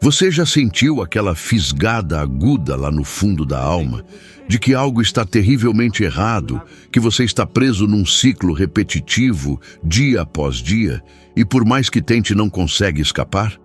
Você já sentiu aquela fisgada aguda lá no fundo da alma, de que algo está terrivelmente errado, que você está preso num ciclo repetitivo, dia após dia, e por mais que tente não consegue escapar?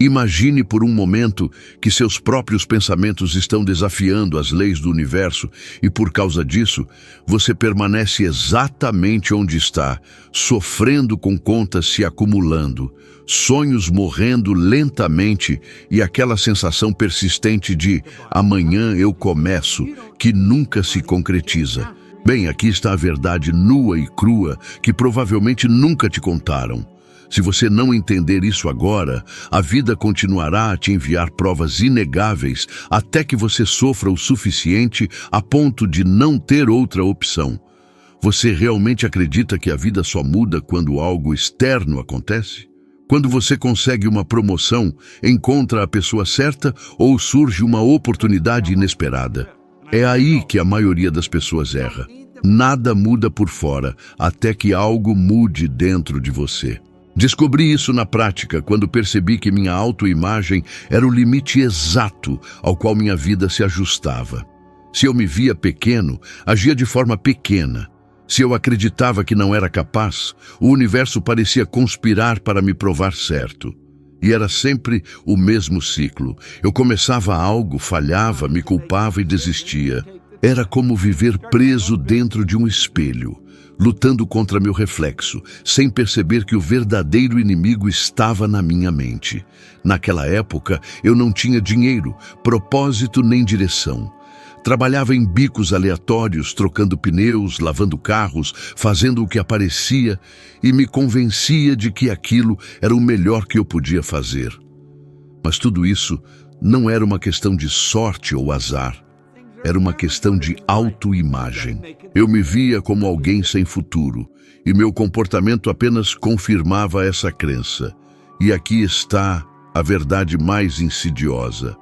Imagine por um momento que seus próprios pensamentos estão desafiando as leis do universo e, por causa disso, você permanece exatamente onde está, sofrendo com contas se acumulando, sonhos morrendo lentamente e aquela sensação persistente de amanhã eu começo, que nunca se concretiza. Bem, aqui está a verdade nua e crua que provavelmente nunca te contaram. Se você não entender isso agora, a vida continuará a te enviar provas inegáveis até que você sofra o suficiente a ponto de não ter outra opção. Você realmente acredita que a vida só muda quando algo externo acontece? Quando você consegue uma promoção, encontra a pessoa certa ou surge uma oportunidade inesperada? É aí que a maioria das pessoas erra. Nada muda por fora até que algo mude dentro de você. Descobri isso na prática quando percebi que minha autoimagem era o limite exato ao qual minha vida se ajustava. Se eu me via pequeno, agia de forma pequena. Se eu acreditava que não era capaz, o universo parecia conspirar para me provar certo. E era sempre o mesmo ciclo. Eu começava algo, falhava, me culpava e desistia. Era como viver preso dentro de um espelho, lutando contra meu reflexo, sem perceber que o verdadeiro inimigo estava na minha mente. Naquela época, eu não tinha dinheiro, propósito nem direção. Trabalhava em bicos aleatórios, trocando pneus, lavando carros, fazendo o que aparecia e me convencia de que aquilo era o melhor que eu podia fazer. Mas tudo isso não era uma questão de sorte ou azar. Era uma questão de autoimagem. Eu me via como alguém sem futuro, e meu comportamento apenas confirmava essa crença. E aqui está a verdade mais insidiosa.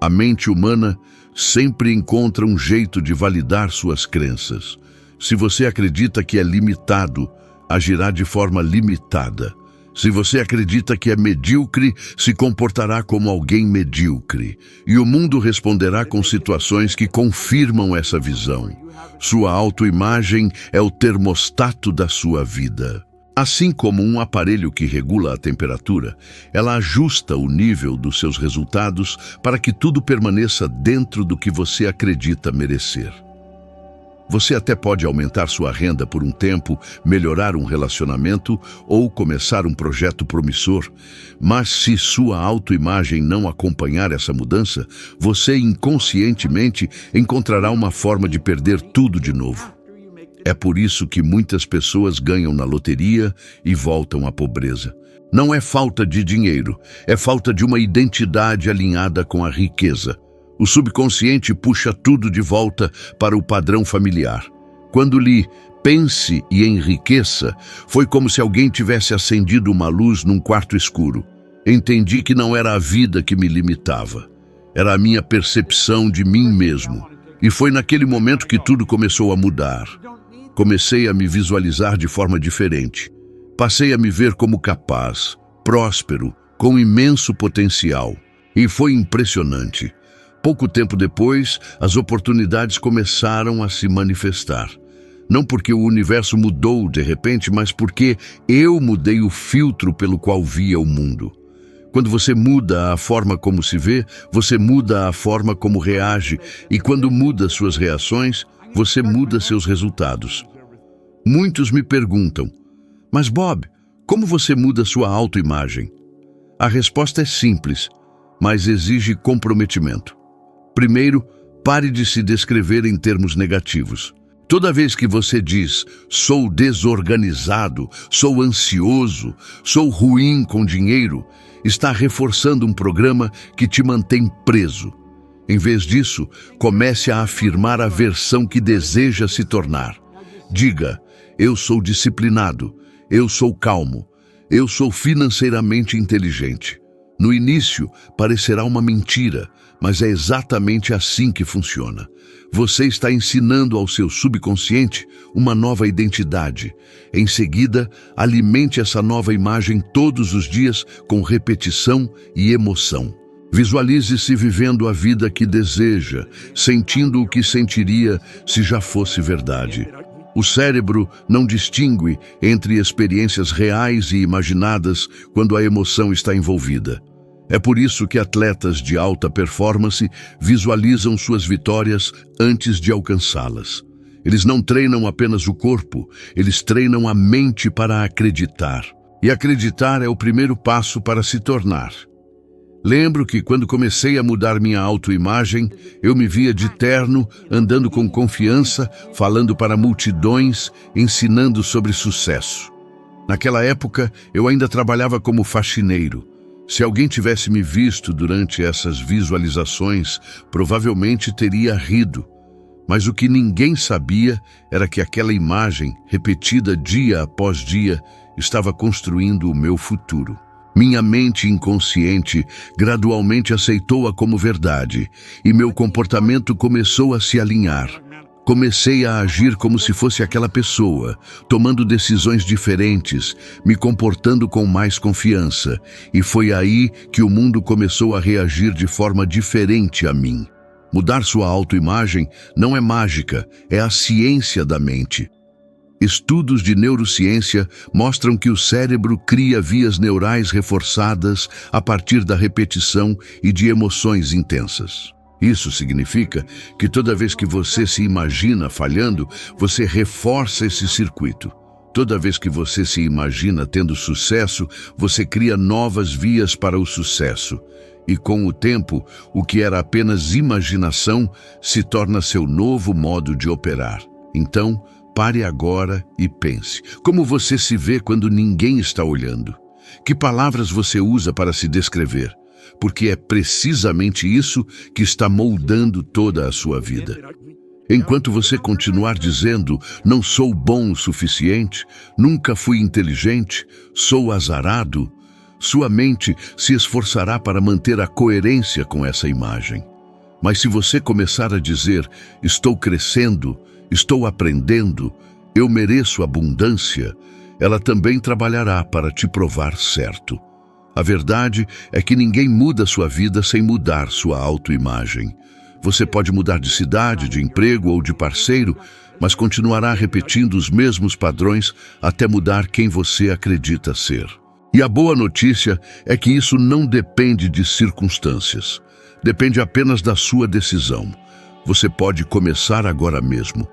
A mente humana sempre encontra um jeito de validar suas crenças. Se você acredita que é limitado, agirá de forma limitada. Se você acredita que é medíocre, se comportará como alguém medíocre. E o mundo responderá com situações que confirmam essa visão. Sua autoimagem é o termostato da sua vida. Assim como um aparelho que regula a temperatura, ela ajusta o nível dos seus resultados para que tudo permaneça dentro do que você acredita merecer. Você até pode aumentar sua renda por um tempo, melhorar um relacionamento ou começar um projeto promissor, mas se sua autoimagem não acompanhar essa mudança, você inconscientemente encontrará uma forma de perder tudo de novo. É por isso que muitas pessoas ganham na loteria e voltam à pobreza. Não é falta de dinheiro, é falta de uma identidade alinhada com a riqueza. O subconsciente puxa tudo de volta para o padrão familiar. Quando li "pense e enriqueça", foi como se alguém tivesse acendido uma luz num quarto escuro. Entendi que não era a vida que me limitava. Era a minha percepção de mim mesmo. E foi naquele momento que tudo começou a mudar. Comecei a me visualizar de forma diferente. Passei a me ver como capaz, próspero, com imenso potencial. E foi impressionante. Pouco tempo depois, as oportunidades começaram a se manifestar. Não porque o universo mudou de repente, mas porque eu mudei o filtro pelo qual via o mundo. Quando você muda a forma como se vê, você muda a forma como reage, e quando muda suas reações, você muda seus resultados. Muitos me perguntam, mas Bob, como você muda sua autoimagem? A resposta é simples, mas exige comprometimento. Primeiro, pare de se descrever em termos negativos. Toda vez que você diz, sou desorganizado, sou ansioso, sou ruim com dinheiro, está reforçando um programa que te mantém preso. Em vez disso, comece a afirmar a versão que deseja se tornar. Diga, eu sou disciplinado, eu sou calmo, eu sou financeiramente inteligente. No início, parecerá uma mentira, mas é exatamente assim que funciona. Você está ensinando ao seu subconsciente uma nova identidade. Em seguida, alimente essa nova imagem todos os dias com repetição e emoção. Visualize-se vivendo a vida que deseja, sentindo o que sentiria se já fosse verdade. O cérebro não distingue entre experiências reais e imaginadas quando a emoção está envolvida. É por isso que atletas de alta performance visualizam suas vitórias antes de alcançá-las. Eles não treinam apenas o corpo, eles treinam a mente para acreditar. E acreditar é o primeiro passo para se tornar. Lembro que quando comecei a mudar minha autoimagem, eu me via de terno, andando com confiança, falando para multidões, ensinando sobre sucesso. Naquela época, eu ainda trabalhava como faxineiro. Se alguém tivesse me visto durante essas visualizações, provavelmente teria rido. Mas o que ninguém sabia era que aquela imagem, repetida dia após dia, estava construindo o meu futuro. Minha mente inconsciente gradualmente aceitou-a como verdade e meu comportamento começou a se alinhar. Comecei a agir como se fosse aquela pessoa, tomando decisões diferentes, me comportando com mais confiança, e foi aí que o mundo começou a reagir de forma diferente a mim. Mudar sua autoimagem não é mágica, é a ciência da mente. Estudos de neurociência mostram que o cérebro cria vias neurais reforçadas a partir da repetição e de emoções intensas. Isso significa que toda vez que você se imagina falhando, você reforça esse circuito. Toda vez que você se imagina tendo sucesso, você cria novas vias para o sucesso. E com o tempo, o que era apenas imaginação se torna seu novo modo de operar. Então, pare agora e pense. Como você se vê quando ninguém está olhando? Que palavras você usa para se descrever? Porque é precisamente isso que está moldando toda a sua vida. Enquanto você continuar dizendo, não sou bom o suficiente, nunca fui inteligente, sou azarado, sua mente se esforçará para manter a coerência com essa imagem. Mas se você começar a dizer, estou crescendo, estou aprendendo, eu mereço abundância, ela também trabalhará para te provar certo. A verdade é que ninguém muda sua vida sem mudar sua autoimagem. Você pode mudar de cidade, de emprego ou de parceiro, mas continuará repetindo os mesmos padrões até mudar quem você acredita ser. E a boa notícia é que isso não depende de circunstâncias. Depende apenas da sua decisão. Você pode começar agora mesmo.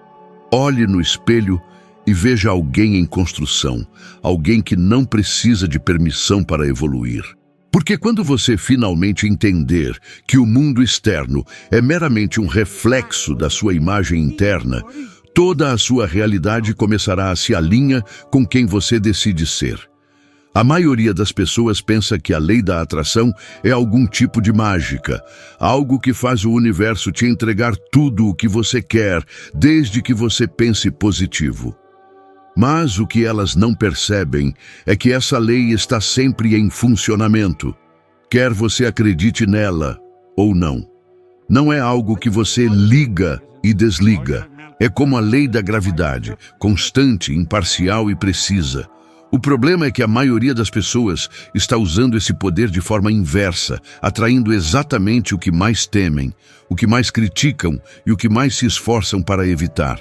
Olhe no espelho e veja alguém em construção, alguém que não precisa de permissão para evoluir. Porque quando você finalmente entender que o mundo externo é meramente um reflexo da sua imagem interna, toda a sua realidade começará a se alinhar com quem você decide ser. A maioria das pessoas pensa que a lei da atração é algum tipo de mágica, algo que faz o universo te entregar tudo o que você quer, desde que você pense positivo. Mas o que elas não percebem é que essa lei está sempre em funcionamento, quer você acredite nela ou não. Não é algo que você liga e desliga. É como a lei da gravidade, constante, imparcial e precisa. O problema é que a maioria das pessoas está usando esse poder de forma inversa, atraindo exatamente o que mais temem, o que mais criticam e o que mais se esforçam para evitar.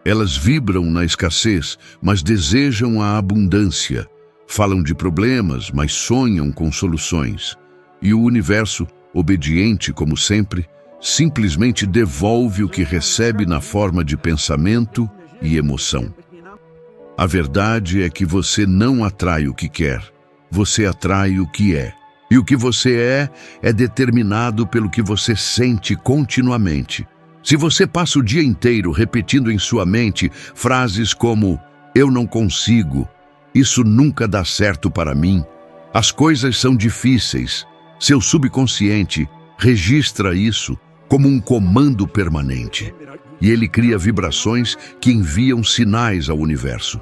Elas vibram na escassez, mas desejam a abundância. Falam de problemas, mas sonham com soluções. E o universo, obediente como sempre, simplesmente devolve o que recebe na forma de pensamento e emoção. A verdade é que você não atrai o que quer, você atrai o que é. E o que você é determinado pelo que você sente continuamente. Se você passa o dia inteiro repetindo em sua mente frases como "eu não consigo", "isso nunca dá certo para mim", "as coisas são difíceis", seu subconsciente registra isso como um comando permanente. E ele cria vibrações que enviam sinais ao universo.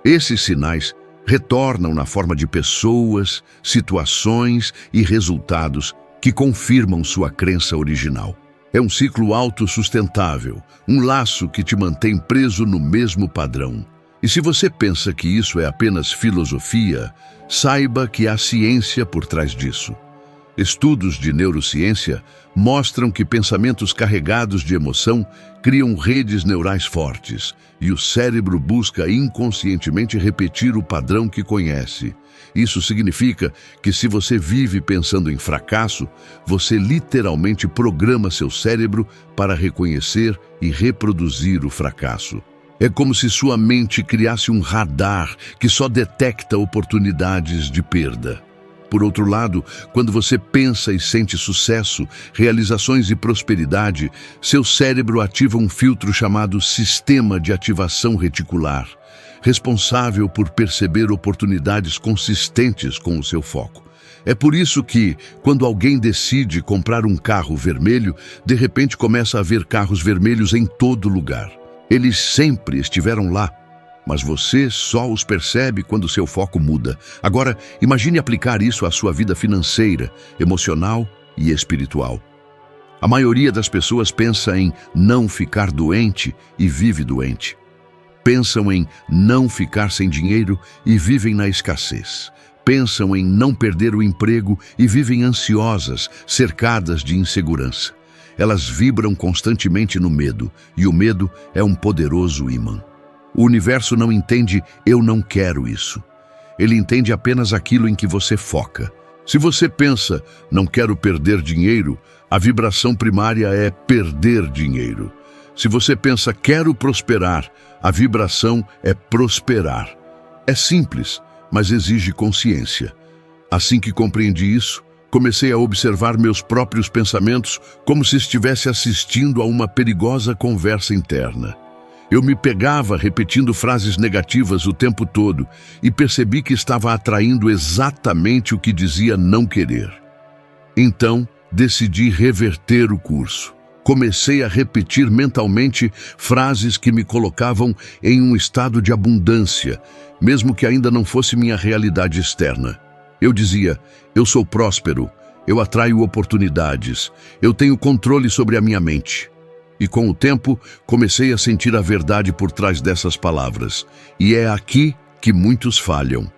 Esses sinais Retornam na forma de pessoas, situações e resultados que confirmam sua crença original. É um ciclo autossustentável, um laço que te mantém preso no mesmo padrão. E se você pensa que isso é apenas filosofia, saiba que há ciência por trás disso. Estudos de neurociência mostram que pensamentos carregados de emoção criam redes neurais fortes e o cérebro busca inconscientemente repetir o padrão que conhece. Isso significa que se você vive pensando em fracasso, você literalmente programa seu cérebro para reconhecer e reproduzir o fracasso. É como se sua mente criasse um radar que só detecta oportunidades de perda. Por outro lado, quando você pensa e sente sucesso, realizações e prosperidade, seu cérebro ativa um filtro chamado Sistema de Ativação Reticular, responsável por perceber oportunidades consistentes com o seu foco. É por isso que, quando alguém decide comprar um carro vermelho, de repente começa a ver carros vermelhos em todo lugar. Eles sempre estiveram lá, mas você só os percebe quando seu foco muda. Agora, imagine aplicar isso à sua vida financeira, emocional e espiritual. A maioria das pessoas pensa em não ficar doente e vive doente. Pensam em não ficar sem dinheiro e vivem na escassez. Pensam em não perder o emprego e vivem ansiosas, cercadas de insegurança. Elas vibram constantemente no medo, e o medo é um poderoso imã. O universo não entende "eu não quero isso". Ele entende apenas aquilo em que você foca. Se você pensa "não quero perder dinheiro", a vibração primária é perder dinheiro. Se você pensa "quero prosperar", a vibração é prosperar. É simples, mas exige consciência. Assim que compreendi isso, comecei a observar meus próprios pensamentos como se estivesse assistindo a uma perigosa conversa interna. Eu me pegava repetindo frases negativas o tempo todo e percebi que estava atraindo exatamente o que dizia não querer. Então, decidi reverter o curso. Comecei a repetir mentalmente frases que me colocavam em um estado de abundância, mesmo que ainda não fosse minha realidade externa. Eu dizia: eu sou próspero, eu atraio oportunidades, eu tenho controle sobre a minha mente. E com o tempo, comecei a sentir a verdade por trás dessas palavras. E é aqui que muitos falham.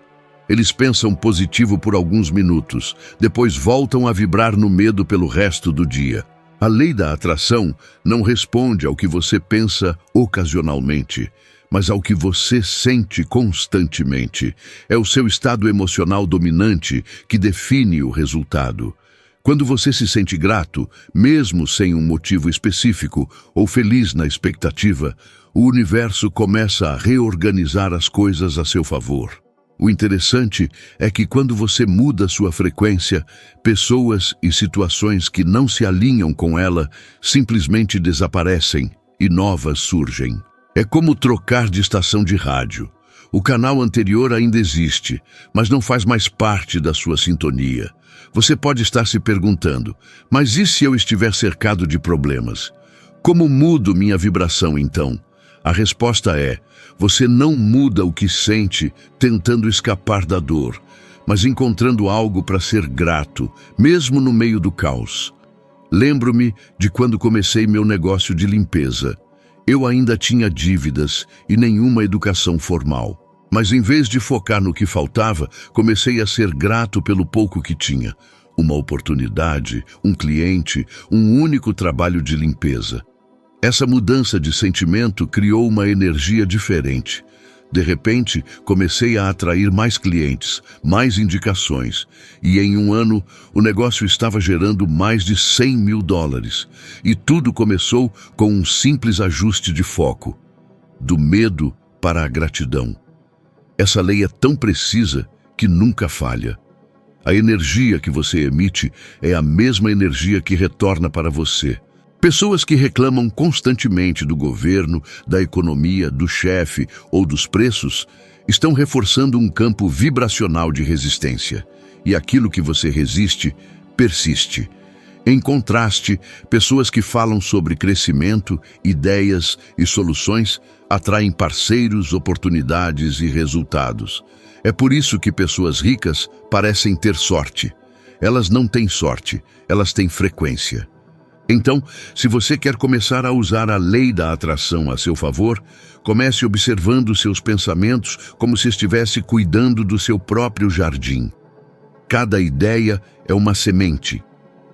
Eles pensam positivo por alguns minutos, depois voltam a vibrar no medo pelo resto do dia. A lei da atração não responde ao que você pensa ocasionalmente, mas ao que você sente constantemente. É o seu estado emocional dominante que define o resultado. Quando você se sente grato, mesmo sem um motivo específico, ou feliz na expectativa, o universo começa a reorganizar as coisas a seu favor. O interessante é que quando você muda sua frequência, pessoas e situações que não se alinham com ela simplesmente desaparecem e novas surgem. É como trocar de estação de rádio. O canal anterior ainda existe, mas não faz mais parte da sua sintonia. Você pode estar se perguntando: mas e se eu estiver cercado de problemas? Como mudo minha vibração então? A resposta é: você não muda o que sente tentando escapar da dor, mas encontrando algo para ser grato, mesmo no meio do caos. Lembro-me de quando comecei meu negócio de limpeza. Eu ainda tinha dívidas e nenhuma educação formal. Mas em vez de focar no que faltava, comecei a ser grato pelo pouco que tinha. Uma oportunidade, um cliente, um único trabalho de limpeza. Essa mudança de sentimento criou uma energia diferente. De repente, comecei a atrair mais clientes, mais indicações. E em um ano, o negócio estava gerando mais de $100 mil. E tudo começou com um simples ajuste de foco. Do medo para a gratidão. Essa lei é tão precisa que nunca falha. A energia que você emite é a mesma energia que retorna para você. Pessoas que reclamam constantemente do governo, da economia, do chefe ou dos preços estão reforçando um campo vibracional de resistência. E aquilo que você resiste, persiste. Em contraste, pessoas que falam sobre crescimento, ideias e soluções atraem parceiros, oportunidades e resultados. É por isso que pessoas ricas parecem ter sorte. Elas não têm sorte, elas têm frequência. Então, se você quer começar a usar a lei da atração a seu favor, comece observando seus pensamentos como se estivesse cuidando do seu próprio jardim. Cada ideia é uma semente,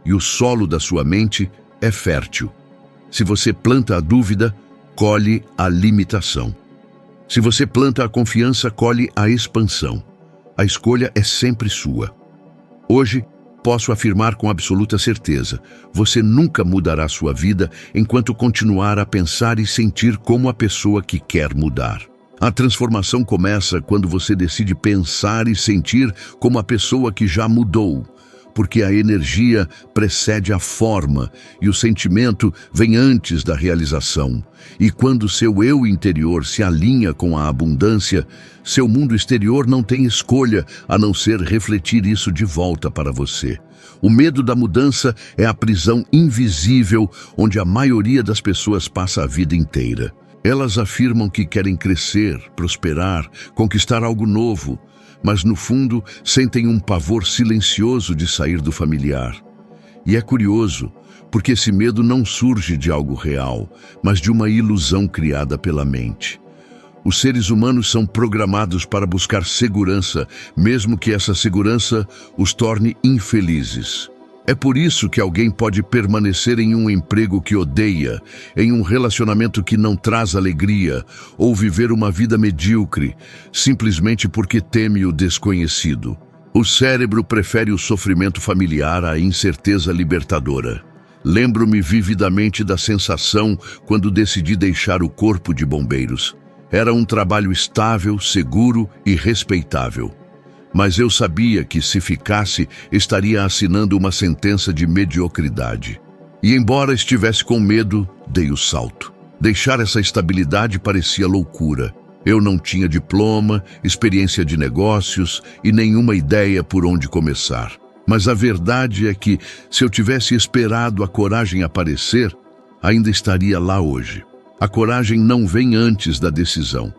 e o solo da sua mente é fértil. Se você planta a dúvida, colhe a limitação. Se você planta a confiança, colhe a expansão. A escolha é sempre sua. Hoje, posso afirmar com absoluta certeza, você nunca mudará sua vida enquanto continuar a pensar e sentir como a pessoa que quer mudar. A transformação começa quando você decide pensar e sentir como a pessoa que já mudou, porque a energia precede a forma e o sentimento vem antes da realização. E quando seu eu interior se alinha com a abundância, seu mundo exterior não tem escolha a não ser refletir isso de volta para você. O medo da mudança é a prisão invisível onde a maioria das pessoas passa a vida inteira. Elas afirmam que querem crescer, prosperar, conquistar algo novo, mas no fundo sentem um pavor silencioso de sair do familiar. E é curioso, porque esse medo não surge de algo real, mas de uma ilusão criada pela mente. Os seres humanos são programados para buscar segurança, mesmo que essa segurança os torne infelizes. É por isso que alguém pode permanecer em um emprego que odeia, em um relacionamento que não traz alegria, ou viver uma vida medíocre, simplesmente porque teme o desconhecido. O cérebro prefere o sofrimento familiar à incerteza libertadora. Lembro-me vividamente da sensação quando decidi deixar o corpo de bombeiros. Era um trabalho estável, seguro e respeitável. Mas eu sabia que, se ficasse, estaria assinando uma sentença de mediocridade. E embora estivesse com medo, dei o salto. Deixar essa estabilidade parecia loucura. Eu não tinha diploma, experiência de negócios e nenhuma ideia por onde começar. Mas a verdade é que, se eu tivesse esperado a coragem aparecer, ainda estaria lá hoje. A coragem não vem antes da decisão.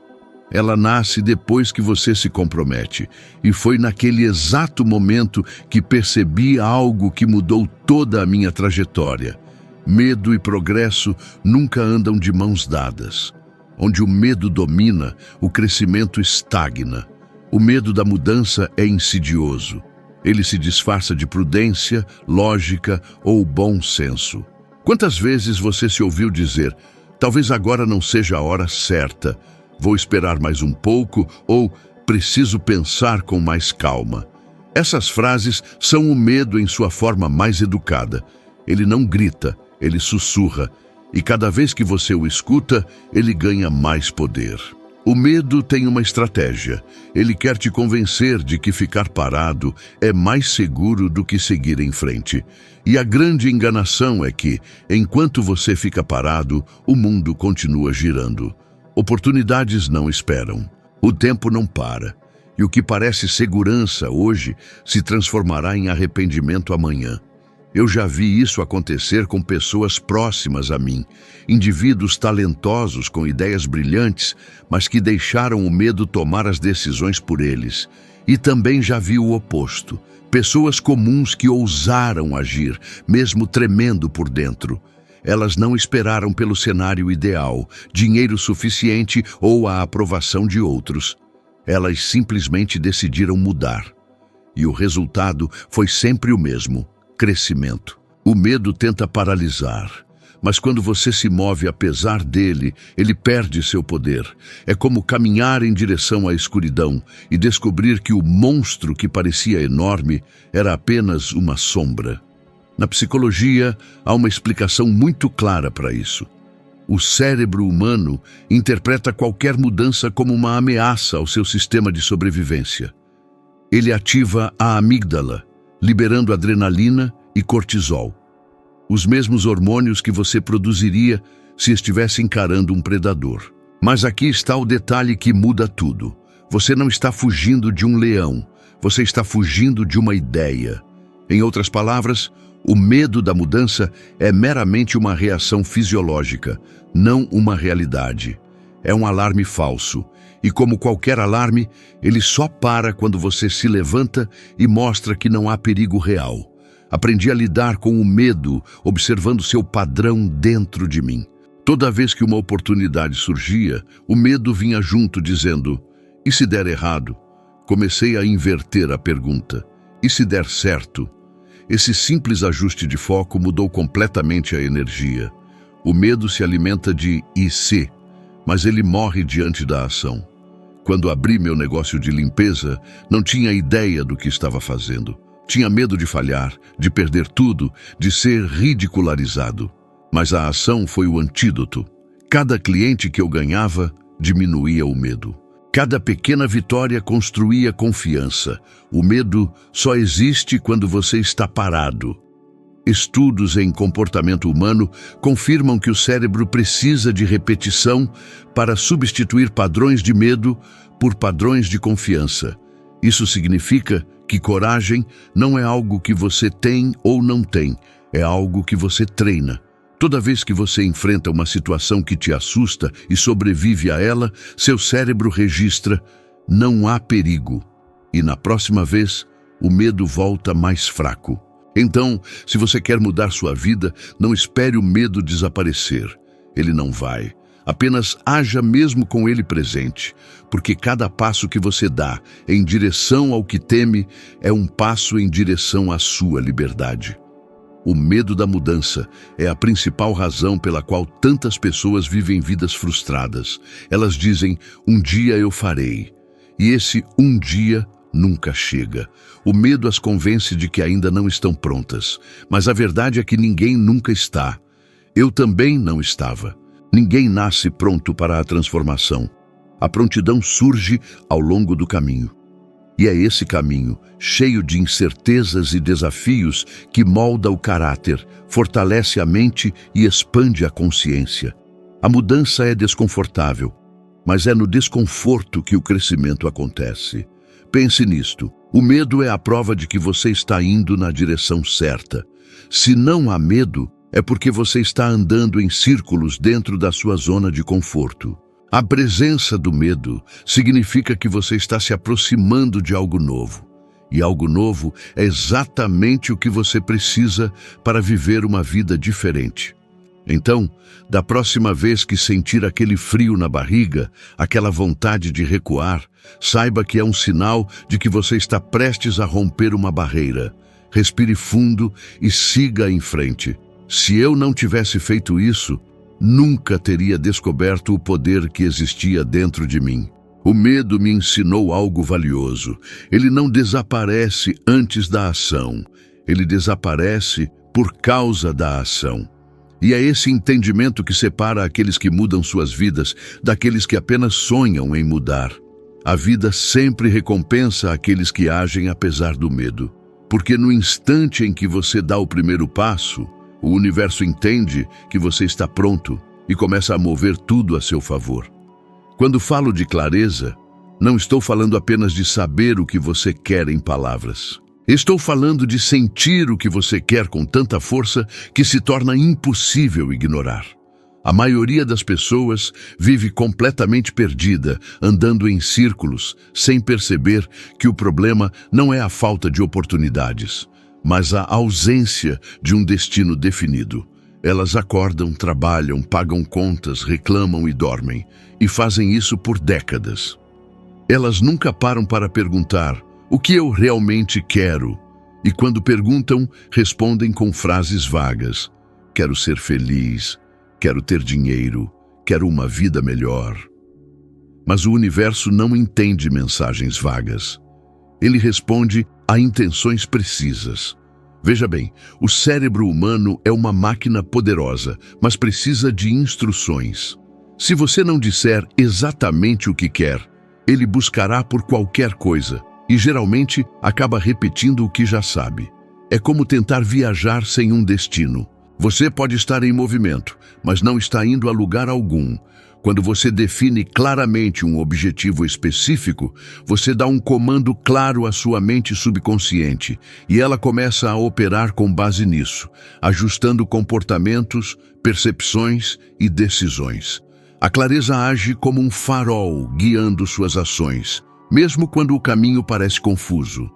Ela nasce depois que você se compromete. E foi naquele exato momento que percebi algo que mudou toda a minha trajetória. Medo e progresso nunca andam de mãos dadas. Onde o medo domina, o crescimento estagna. O medo da mudança é insidioso. Ele se disfarça de prudência, lógica ou bom senso. Quantas vezes você se ouviu dizer, talvez agora não seja a hora certa, vou esperar mais um pouco ou preciso pensar com mais calma? Essas frases são o medo em sua forma mais educada. Ele não grita, ele sussurra. E cada vez que você o escuta, ele ganha mais poder. O medo tem uma estratégia. Ele quer te convencer de que ficar parado é mais seguro do que seguir em frente. E a grande enganação é que, enquanto você fica parado, o mundo continua girando. Oportunidades não esperam. O tempo não para. E o que parece segurança hoje se transformará em arrependimento amanhã. Eu já vi isso acontecer com pessoas próximas a mim, indivíduos talentosos com ideias brilhantes, mas que deixaram o medo tomar as decisões por eles. E também já vi o oposto, pessoas comuns que ousaram agir, mesmo tremendo por dentro. Elas não esperaram pelo cenário ideal, dinheiro suficiente ou a aprovação de outros. Elas simplesmente decidiram mudar. E o resultado foi sempre o mesmo: crescimento. O medo tenta paralisar, mas quando você se move apesar dele, ele perde seu poder. É como caminhar em direção à escuridão e descobrir que o monstro que parecia enorme era apenas uma sombra. Na psicologia, há uma explicação muito clara para isso. O cérebro humano interpreta qualquer mudança como uma ameaça ao seu sistema de sobrevivência. Ele ativa a amígdala, liberando adrenalina e cortisol, os mesmos hormônios que você produziria se estivesse encarando um predador. Mas aqui está o detalhe que muda tudo. Você não está fugindo de um leão, você está fugindo de uma ideia. Em outras palavras, O medo da mudança é meramente uma reação fisiológica, não uma realidade. É um alarme falso, e como qualquer alarme, ele só para quando você se levanta e mostra que não há perigo real. Aprendi a lidar com o medo, observando seu padrão dentro de mim. Toda vez que uma oportunidade surgia, o medo vinha junto dizendo: e se der errado? Comecei a inverter a pergunta: e se der certo? Esse simples ajuste de foco mudou completamente a energia. O medo se alimenta de "e se", mas ele morre diante da ação. Quando abri meu negócio de limpeza, não tinha ideia do que estava fazendo. Tinha medo de falhar, de perder tudo, de ser ridicularizado. Mas a ação foi o antídoto. Cada cliente que eu ganhava diminuía o medo. Cada pequena vitória construía confiança. O medo só existe quando você está parado. Estudos em comportamento humano confirmam que o cérebro precisa de repetição para substituir padrões de medo por padrões de confiança. Isso significa que coragem não é algo que você tem ou não tem, é algo que você treina. Toda vez que você enfrenta uma situação que te assusta e sobrevive a ela, seu cérebro registra: não há perigo. E na próxima vez, o medo volta mais fraco. Então, se você quer mudar sua vida, não espere o medo desaparecer. Ele não vai. Apenas haja mesmo com ele presente, porque cada passo que você dá em direção ao que teme é um passo em direção à sua liberdade. O medo da mudança é a principal razão pela qual tantas pessoas vivem vidas frustradas. Elas dizem: um dia eu farei. E esse um dia nunca chega. O medo as convence de que ainda não estão prontas. Mas a verdade é que ninguém nunca está. Eu também não estava. Ninguém nasce pronto para a transformação. A prontidão surge ao longo do caminho. E é esse caminho, cheio de incertezas e desafios, que molda o caráter, fortalece a mente e expande a consciência. A mudança é desconfortável, mas é no desconforto que o crescimento acontece. Pense nisto: o medo é a prova de que você está indo na direção certa. Se não há medo, é porque você está andando em círculos dentro da sua zona de conforto. A presença do medo significa que você está se aproximando de algo novo. E algo novo é exatamente o que você precisa para viver uma vida diferente. Então, da próxima vez que sentir aquele frio na barriga, aquela vontade de recuar, saiba que é um sinal de que você está prestes a romper uma barreira. Respire fundo e siga em frente. Se eu não tivesse feito isso, nunca teria descoberto o poder que existia dentro de mim. O medo me ensinou algo valioso. Ele não desaparece antes da ação. Ele desaparece por causa da ação. E é esse entendimento que separa aqueles que mudam suas vidas daqueles que apenas sonham em mudar. A vida sempre recompensa aqueles que agem apesar do medo. Porque no instante em que você dá o primeiro passo, o universo entende que você está pronto e começa a mover tudo a seu favor. Quando falo de clareza, não estou falando apenas de saber o que você quer em palavras. Estou falando de sentir o que você quer com tanta força que se torna impossível ignorar. A maioria das pessoas vive completamente perdida, andando em círculos, sem perceber que o problema não é a falta de oportunidades, mas a ausência de um destino definido. Elas acordam, trabalham, pagam contas, reclamam e dormem, e fazem isso por décadas. Elas nunca param para perguntar: o que eu realmente quero? E quando perguntam, respondem com frases vagas: quero ser feliz, quero ter dinheiro, quero uma vida melhor. Mas o universo não entende mensagens vagas. Ele responde a intenções precisas. Veja bem, o cérebro humano é uma máquina poderosa, mas precisa de instruções. Se você não disser exatamente o que quer, ele buscará por qualquer coisa e geralmente acaba repetindo o que já sabe. É como tentar viajar sem um destino. Você pode estar em movimento, mas não está indo a lugar algum. Quando você define claramente um objetivo específico, você dá um comando claro à sua mente subconsciente e ela começa a operar com base nisso, ajustando comportamentos, percepções e decisões. A clareza age como um farol guiando suas ações, mesmo quando o caminho parece confuso.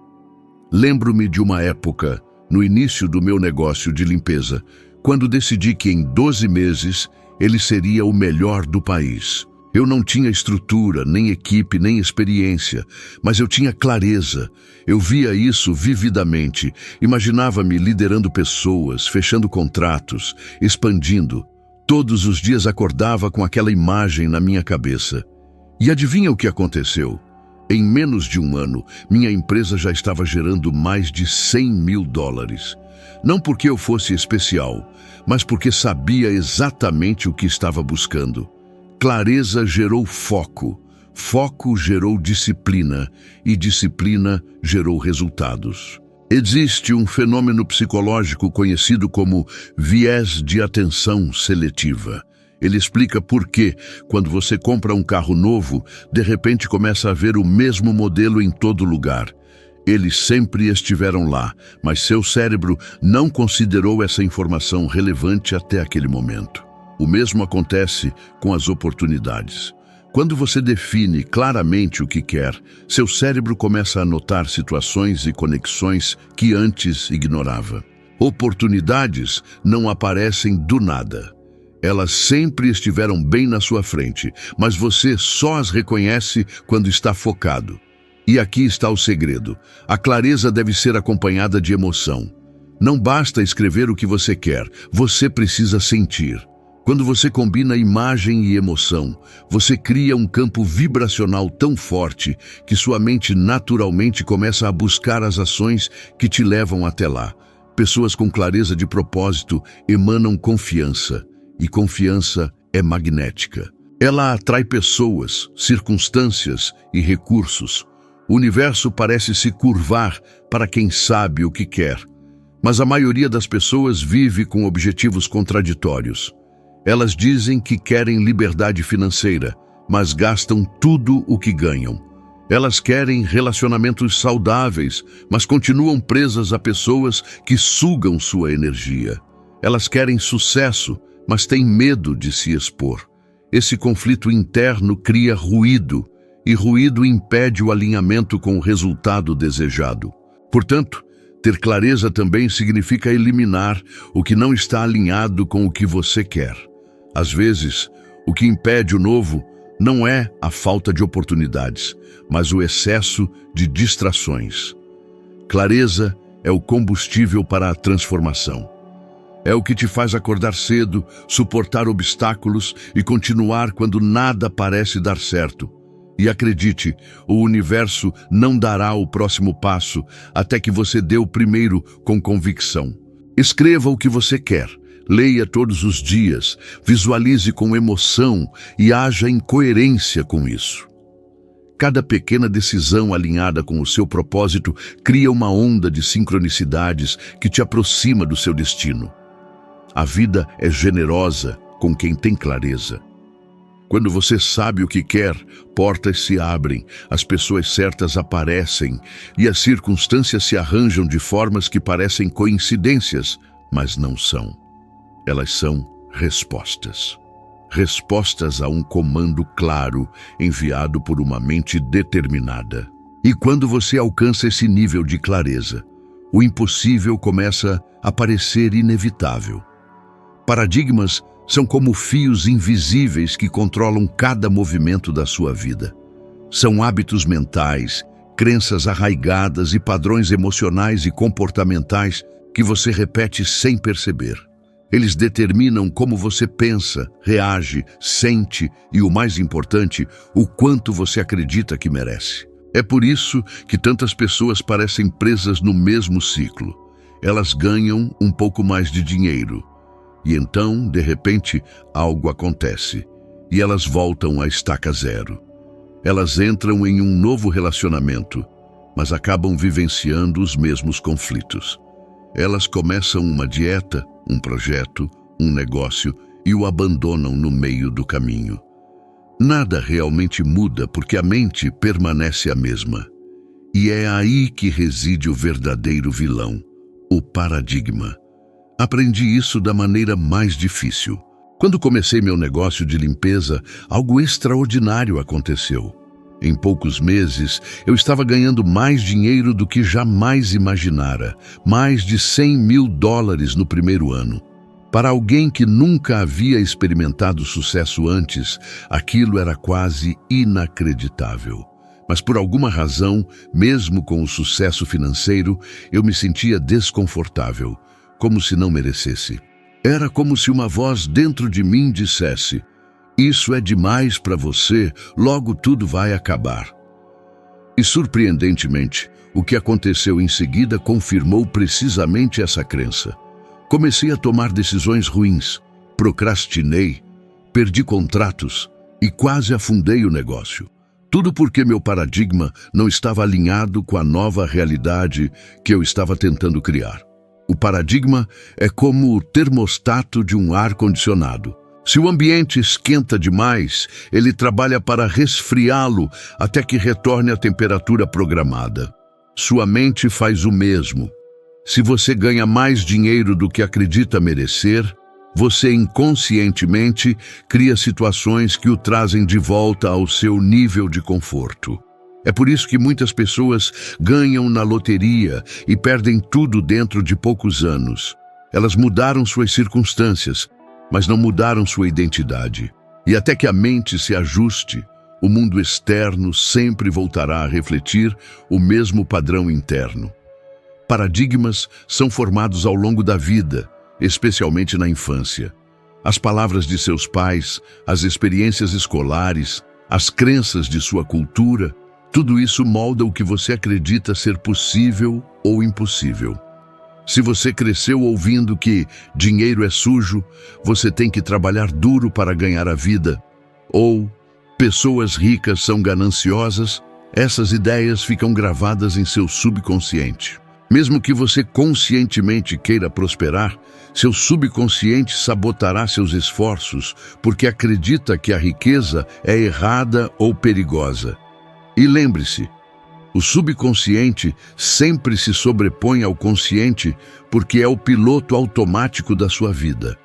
Lembro-me de uma época, no início do meu negócio de limpeza, quando decidi que em 12 meses ele seria o melhor do país. Eu não tinha estrutura, nem equipe, nem experiência, mas eu tinha clareza. Eu via isso vividamente, imaginava-me liderando pessoas, fechando contratos, expandindo. Todos os dias acordava com aquela imagem na minha cabeça. E adivinha o que aconteceu? Em menos de um ano, minha empresa já estava gerando mais de $100.000. Não porque eu fosse especial, mas porque sabia exatamente o que estava buscando. Clareza gerou foco, foco gerou disciplina e disciplina gerou resultados. Existe um fenômeno psicológico conhecido como viés de atenção seletiva. Ele explica por que, quando você compra um carro novo, de repente começa a ver o mesmo modelo em todo lugar. Eles sempre estiveram lá, mas seu cérebro não considerou essa informação relevante até aquele momento. O mesmo acontece com as oportunidades. Quando você define claramente o que quer, seu cérebro começa a notar situações e conexões que antes ignorava. Oportunidades não aparecem do nada. Elas sempre estiveram bem na sua frente, mas você só as reconhece quando está focado. E aqui está o segredo. A clareza deve ser acompanhada de emoção. Não basta escrever o que você quer, você precisa sentir. Quando você combina imagem e emoção, você cria um campo vibracional tão forte que sua mente naturalmente começa a buscar as ações que te levam até lá. Pessoas com clareza de propósito emanam confiança, e confiança é magnética. Ela atrai pessoas, circunstâncias e recursos. O universo parece se curvar para quem sabe o que quer, mas a maioria das pessoas vive com objetivos contraditórios. Elas dizem que querem liberdade financeira, mas gastam tudo o que ganham. Elas querem relacionamentos saudáveis, mas continuam presas a pessoas que sugam sua energia. Elas querem sucesso, mas têm medo de se expor. Esse conflito interno cria ruído, e ruído impede o alinhamento com o resultado desejado. Portanto, ter clareza também significa eliminar o que não está alinhado com o que você quer. Às vezes, o que impede o novo não é a falta de oportunidades, mas o excesso de distrações. Clareza é o combustível para a transformação. É o que te faz acordar cedo, suportar obstáculos e continuar quando nada parece dar certo. E acredite, o universo não dará o próximo passo até que você dê o primeiro com convicção. Escreva o que você quer, leia todos os dias, visualize com emoção e haja em coerência com isso. Cada pequena decisão alinhada com o seu propósito cria uma onda de sincronicidades que te aproxima do seu destino. A vida é generosa com quem tem clareza. Quando você sabe o que quer, portas se abrem, as pessoas certas aparecem e as circunstâncias se arranjam de formas que parecem coincidências, mas não são. Elas são respostas. Respostas a um comando claro enviado por uma mente determinada. E quando você alcança esse nível de clareza, o impossível começa a parecer inevitável. Paradigmas são como fios invisíveis que controlam cada movimento da sua vida. São hábitos mentais, crenças arraigadas e padrões emocionais e comportamentais que você repete sem perceber. Eles determinam como você pensa, reage, sente e, o mais importante, o quanto você acredita que merece. É por isso que tantas pessoas parecem presas no mesmo ciclo. Elas ganham um pouco mais de dinheiro. E então, de repente, algo acontece, e elas voltam à estaca zero. Elas entram em um novo relacionamento, mas acabam vivenciando os mesmos conflitos. Elas começam uma dieta, um projeto, um negócio e o abandonam no meio do caminho. Nada realmente muda porque a mente permanece a mesma. E é aí que reside o verdadeiro vilão, o paradigma. Aprendi isso da maneira mais difícil. Quando comecei meu negócio de limpeza, algo extraordinário aconteceu. Em poucos meses, eu estava ganhando mais dinheiro do que jamais imaginara, mais de $100.000 no primeiro ano. Para alguém que nunca havia experimentado sucesso antes, aquilo era quase inacreditável. Mas por alguma razão, mesmo com o sucesso financeiro, eu me sentia desconfortável, como se não merecesse. Era como se uma voz dentro de mim dissesse: "Isso é demais para você, logo tudo vai acabar." E surpreendentemente, o que aconteceu em seguida confirmou precisamente essa crença. Comecei a tomar decisões ruins, procrastinei, perdi contratos e quase afundei o negócio. Tudo porque meu paradigma não estava alinhado com a nova realidade que eu estava tentando criar. O paradigma é como o termostato de um ar-condicionado. Se o ambiente esquenta demais, ele trabalha para resfriá-lo até que retorne à temperatura programada. Sua mente faz o mesmo. Se você ganha mais dinheiro do que acredita merecer, você inconscientemente cria situações que o trazem de volta ao seu nível de conforto. É por isso que muitas pessoas ganham na loteria e perdem tudo dentro de poucos anos. Elas mudaram suas circunstâncias, mas não mudaram sua identidade. E até que a mente se ajuste, o mundo externo sempre voltará a refletir o mesmo padrão interno. Paradigmas são formados ao longo da vida, especialmente na infância. As palavras de seus pais, as experiências escolares, as crenças de sua cultura, tudo isso molda o que você acredita ser possível ou impossível. Se você cresceu ouvindo que dinheiro é sujo, você tem que trabalhar duro para ganhar a vida, ou pessoas ricas são gananciosas, essas ideias ficam gravadas em seu subconsciente. Mesmo que você conscientemente queira prosperar, seu subconsciente sabotará seus esforços porque acredita que a riqueza é errada ou perigosa. E lembre-se, o subconsciente sempre se sobrepõe ao consciente porque é o piloto automático da sua vida.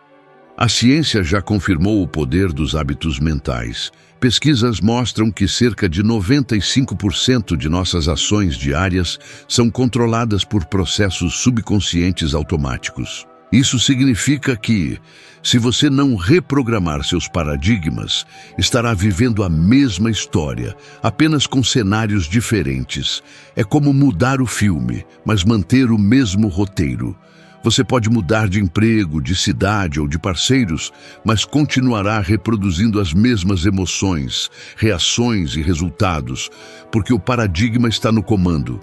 A ciência já confirmou o poder dos hábitos mentais. Pesquisas mostram que cerca de 95% de nossas ações diárias são controladas por processos subconscientes automáticos. Isso significa que, se você não reprogramar seus paradigmas, estará vivendo a mesma história, apenas com cenários diferentes. É como mudar o filme, mas manter o mesmo roteiro. Você pode mudar de emprego, de cidade ou de parceiros, mas continuará reproduzindo as mesmas emoções, reações e resultados, porque o paradigma está no comando.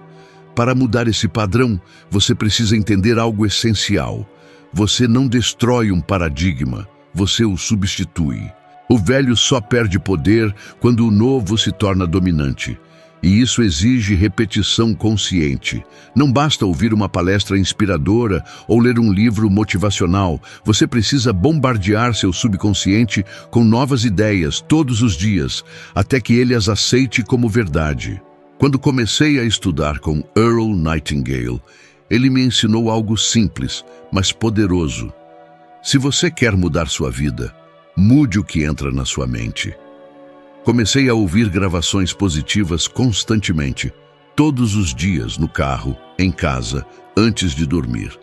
Para mudar esse padrão, você precisa entender algo essencial. Você não destrói um paradigma, você o substitui. O velho só perde poder quando o novo se torna dominante. E isso exige repetição consciente. Não basta ouvir uma palestra inspiradora ou ler um livro motivacional. Você precisa bombardear seu subconsciente com novas ideias todos os dias, até que ele as aceite como verdade. Quando comecei a estudar com Earl Nightingale, ele me ensinou algo simples, mas poderoso. Se você quer mudar sua vida, mude o que entra na sua mente. Comecei a ouvir gravações positivas constantemente, todos os dias, no carro, em casa, antes de dormir.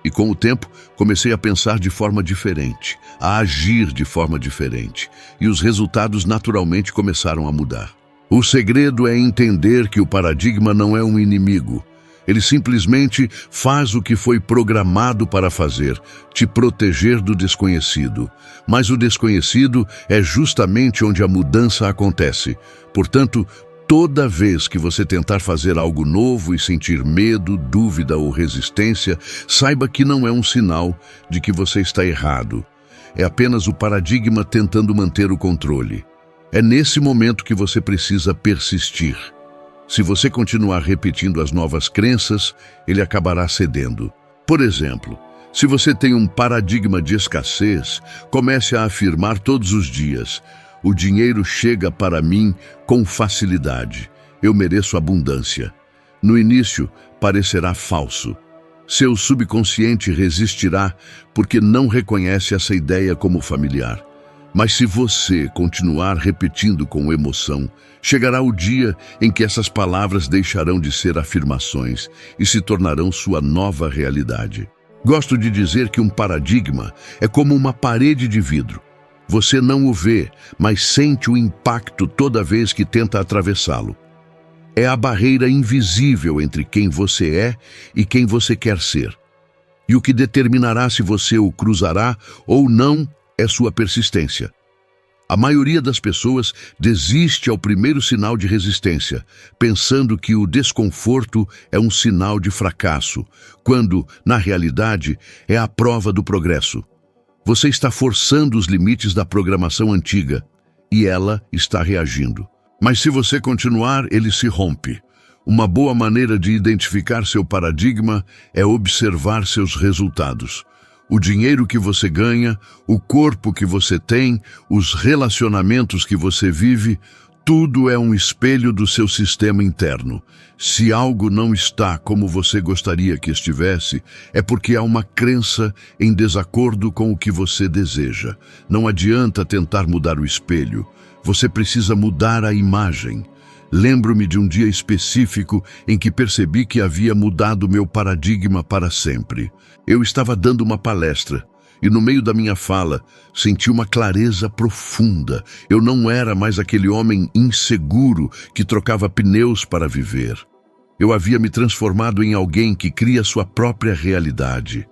E com o tempo, comecei a pensar de forma diferente, a agir de forma diferente, e os resultados naturalmente começaram a mudar. O segredo é entender que o paradigma não é um inimigo. Ele simplesmente faz o que foi programado para fazer, te proteger do desconhecido. Mas o desconhecido é justamente onde a mudança acontece. Portanto, toda vez que você tentar fazer algo novo e sentir medo, dúvida ou resistência, saiba que não é um sinal de que você está errado. É apenas o paradigma tentando manter o controle. É nesse momento que você precisa persistir. Se você continuar repetindo as novas crenças, ele acabará cedendo. Por exemplo, se você tem um paradigma de escassez, comece a afirmar todos os dias: O dinheiro chega para mim com facilidade. Eu mereço abundância. No início, parecerá falso. Seu subconsciente resistirá porque não reconhece essa ideia como familiar. Mas se você continuar repetindo com emoção, chegará o dia em que essas palavras deixarão de ser afirmações e se tornarão sua nova realidade. Gosto de dizer que um paradigma é como uma parede de vidro. Você não o vê, mas sente o impacto toda vez que tenta atravessá-lo. É a barreira invisível entre quem você é e quem você quer ser. E o que determinará se você o cruzará ou não é sua persistência. A maioria das pessoas desiste ao primeiro sinal de resistência, pensando que o desconforto é um sinal de fracasso, quando, na realidade, é a prova do progresso. Você está forçando os limites da programação antiga e ela está reagindo. Mas se você continuar, ele se rompe. Uma boa maneira de identificar seu paradigma é observar seus resultados. O dinheiro que você ganha, o corpo que você tem, os relacionamentos que você vive, tudo é um espelho do seu sistema interno. Se algo não está como você gostaria que estivesse, é porque há uma crença em desacordo com o que você deseja. Não adianta tentar mudar o espelho. Você precisa mudar a imagem. Lembro-me de um dia específico em que percebi que havia mudado meu paradigma para sempre. Eu estava dando uma palestra e no meio da minha fala senti uma clareza profunda. Eu não era mais aquele homem inseguro que trocava pneus para viver. Eu havia me transformado em alguém que cria sua própria realidade.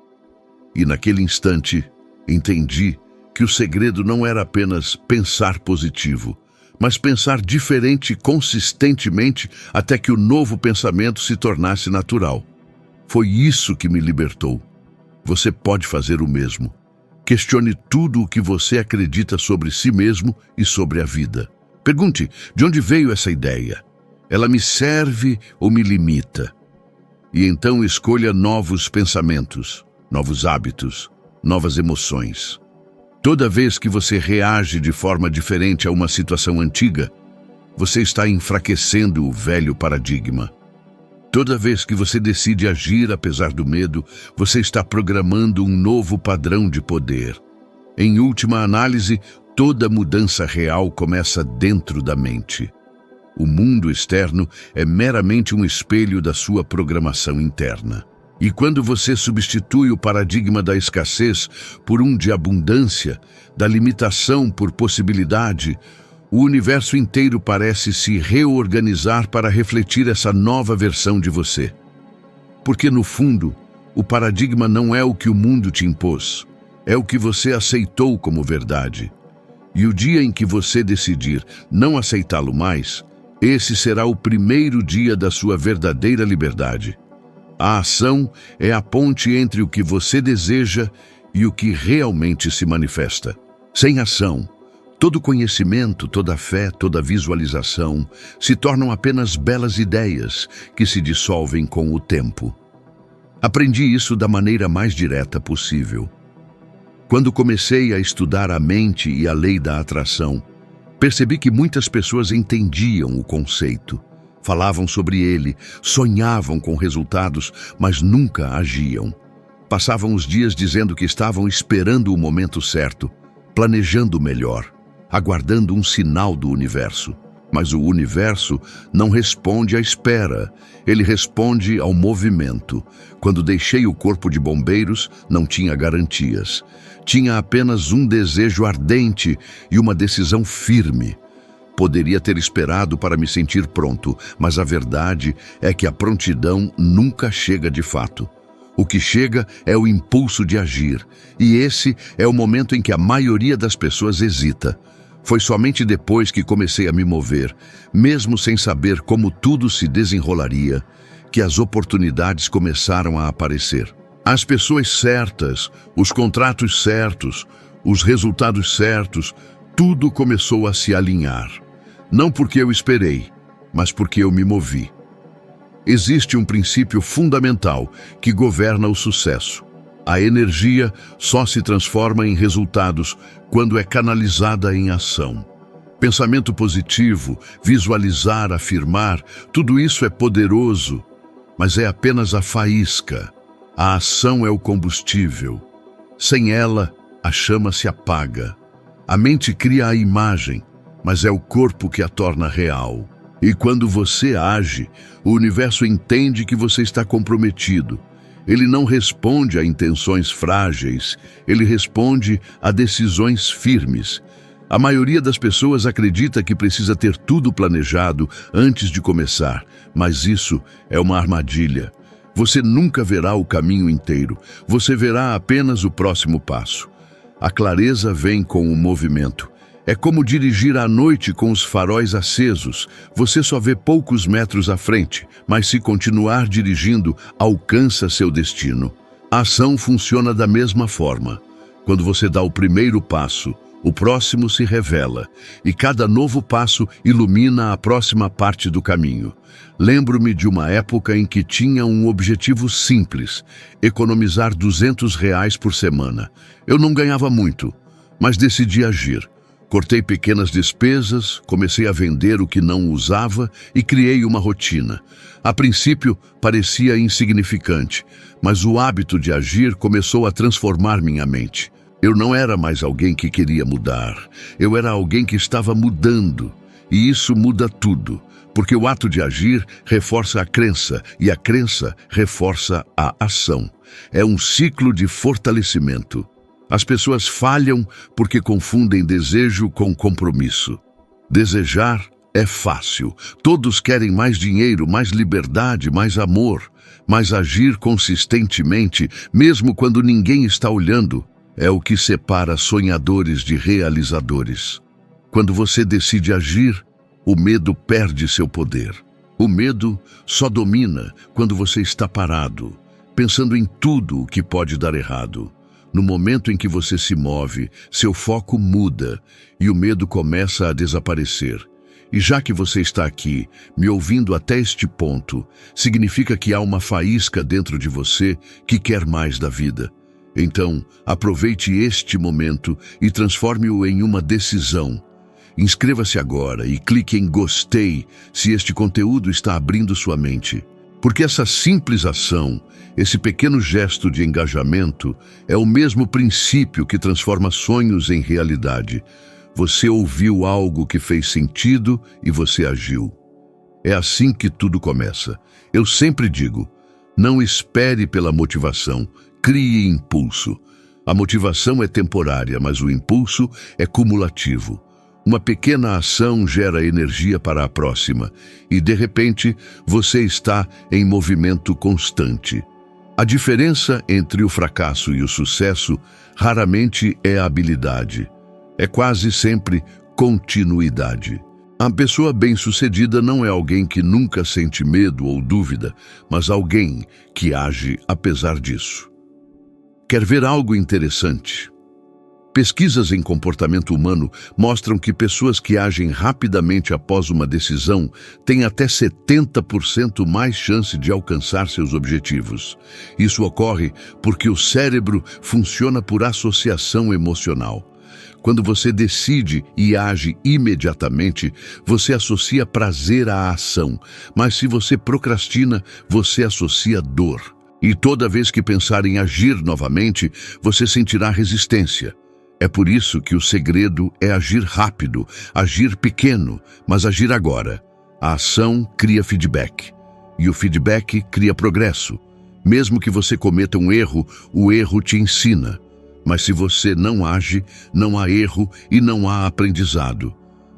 E naquele instante entendi que o segredo não era apenas pensar positivo, mas pensar diferente consistentemente até que o novo pensamento se tornasse natural. Foi isso que me libertou. Você pode fazer o mesmo. Questione tudo o que você acredita sobre si mesmo e sobre a vida. Pergunte, de onde veio essa ideia? Ela me serve ou me limita? E então escolha novos pensamentos, novos hábitos, novas emoções. Toda vez que você reage de forma diferente a uma situação antiga, você está enfraquecendo o velho paradigma. Toda vez que você decide agir apesar do medo, você está programando um novo padrão de poder. Em última análise, toda mudança real começa dentro da mente. O mundo externo é meramente um espelho da sua programação interna. E quando você substitui o paradigma da escassez por um de abundância, da limitação por possibilidade, o universo inteiro parece se reorganizar para refletir essa nova versão de você. Porque, no fundo, o paradigma não é o que o mundo te impôs, é o que você aceitou como verdade. E o dia em que você decidir não aceitá-lo mais, esse será o primeiro dia da sua verdadeira liberdade. A ação é a ponte entre o que você deseja e o que realmente se manifesta. Sem ação, todo conhecimento, toda fé, toda visualização se tornam apenas belas ideias que se dissolvem com o tempo. Aprendi isso da maneira mais direta possível. Quando comecei a estudar a mente e a lei da atração, percebi que muitas pessoas entendiam o conceito. Falavam sobre ele, sonhavam com resultados, mas nunca agiam. Passavam os dias dizendo que estavam esperando o momento certo, planejando melhor, aguardando um sinal do universo. Mas o universo não responde à espera, ele responde ao movimento. Quando deixei o corpo de bombeiros, não tinha garantias. Tinha apenas um desejo ardente e uma decisão firme. Poderia ter esperado para me sentir pronto, mas a verdade é que a prontidão nunca chega de fato. O que chega é o impulso de agir, e esse é o momento em que a maioria das pessoas hesita. Foi somente depois que comecei a me mover, mesmo sem saber como tudo se desenrolaria, que as oportunidades começaram a aparecer. As pessoas certas, os contratos certos, os resultados certos, tudo começou a se alinhar. Não porque eu esperei, mas porque eu me movi. Existe um princípio fundamental que governa o sucesso. A energia só se transforma em resultados quando é canalizada em ação. Pensamento positivo, visualizar, afirmar, tudo isso é poderoso, mas é apenas a faísca. A ação é o combustível. Sem ela, a chama se apaga. A mente cria a imagem, mas é o corpo que a torna real. E quando você age, o universo entende que você está comprometido. Ele não responde a intenções frágeis, ele responde a decisões firmes. A maioria das pessoas acredita que precisa ter tudo planejado antes de começar, mas isso é uma armadilha. Você nunca verá o caminho inteiro, você verá apenas o próximo passo. A clareza vem com o movimento. É como dirigir à noite com os faróis acesos. Você só vê poucos metros à frente, mas se continuar dirigindo, alcança seu destino. A ação funciona da mesma forma. Quando você dá o primeiro passo, o próximo se revela, e cada novo passo ilumina a próxima parte do caminho. Lembro-me de uma época em que tinha um objetivo simples: economizar R$ 200 por semana. Eu não ganhava muito, mas decidi agir. Cortei pequenas despesas, comecei a vender o que não usava e criei uma rotina. A princípio, parecia insignificante, mas o hábito de agir começou a transformar minha mente. Eu não era mais alguém que queria mudar, eu era alguém que estava mudando. E isso muda tudo, porque o ato de agir reforça a crença e a crença reforça a ação. É um ciclo de fortalecimento. As pessoas falham porque confundem desejo com compromisso. Desejar é fácil. Todos querem mais dinheiro, mais liberdade, mais amor. Mas agir consistentemente, mesmo quando ninguém está olhando, é o que separa sonhadores de realizadores. Quando você decide agir, o medo perde seu poder. O medo só domina quando você está parado, pensando em tudo o que pode dar errado. No momento em que você se move, seu foco muda e o medo começa a desaparecer. E já que você está aqui, me ouvindo até este ponto, significa que há uma faísca dentro de você que quer mais da vida. Então, aproveite este momento e transforme-o em uma decisão. Inscreva-se agora e clique em gostei se este conteúdo está abrindo sua mente. Porque essa simples ação, esse pequeno gesto de engajamento, é o mesmo princípio que transforma sonhos em realidade. Você ouviu algo que fez sentido e você agiu. É assim que tudo começa. Eu sempre digo, não espere pela motivação, crie impulso. A motivação é temporária, mas o impulso é cumulativo. Uma pequena ação gera energia para a próxima e, de repente, você está em movimento constante. A diferença entre o fracasso e o sucesso raramente é a habilidade. É quase sempre continuidade. A pessoa bem-sucedida não é alguém que nunca sente medo ou dúvida, mas alguém que age apesar disso. Quer ver algo interessante? Pesquisas em comportamento humano mostram que pessoas que agem rapidamente após uma decisão têm até 70% mais chance de alcançar seus objetivos. Isso ocorre porque o cérebro funciona por associação emocional. Quando você decide e age imediatamente, você associa prazer à ação, mas se você procrastina, você associa dor. E toda vez que pensar em agir novamente, você sentirá resistência. É por isso que o segredo é agir rápido, agir pequeno, mas agir agora. A ação cria feedback, e o feedback cria progresso. Mesmo que você cometa um erro, o erro te ensina. Mas se você não age, não há erro e não há aprendizado.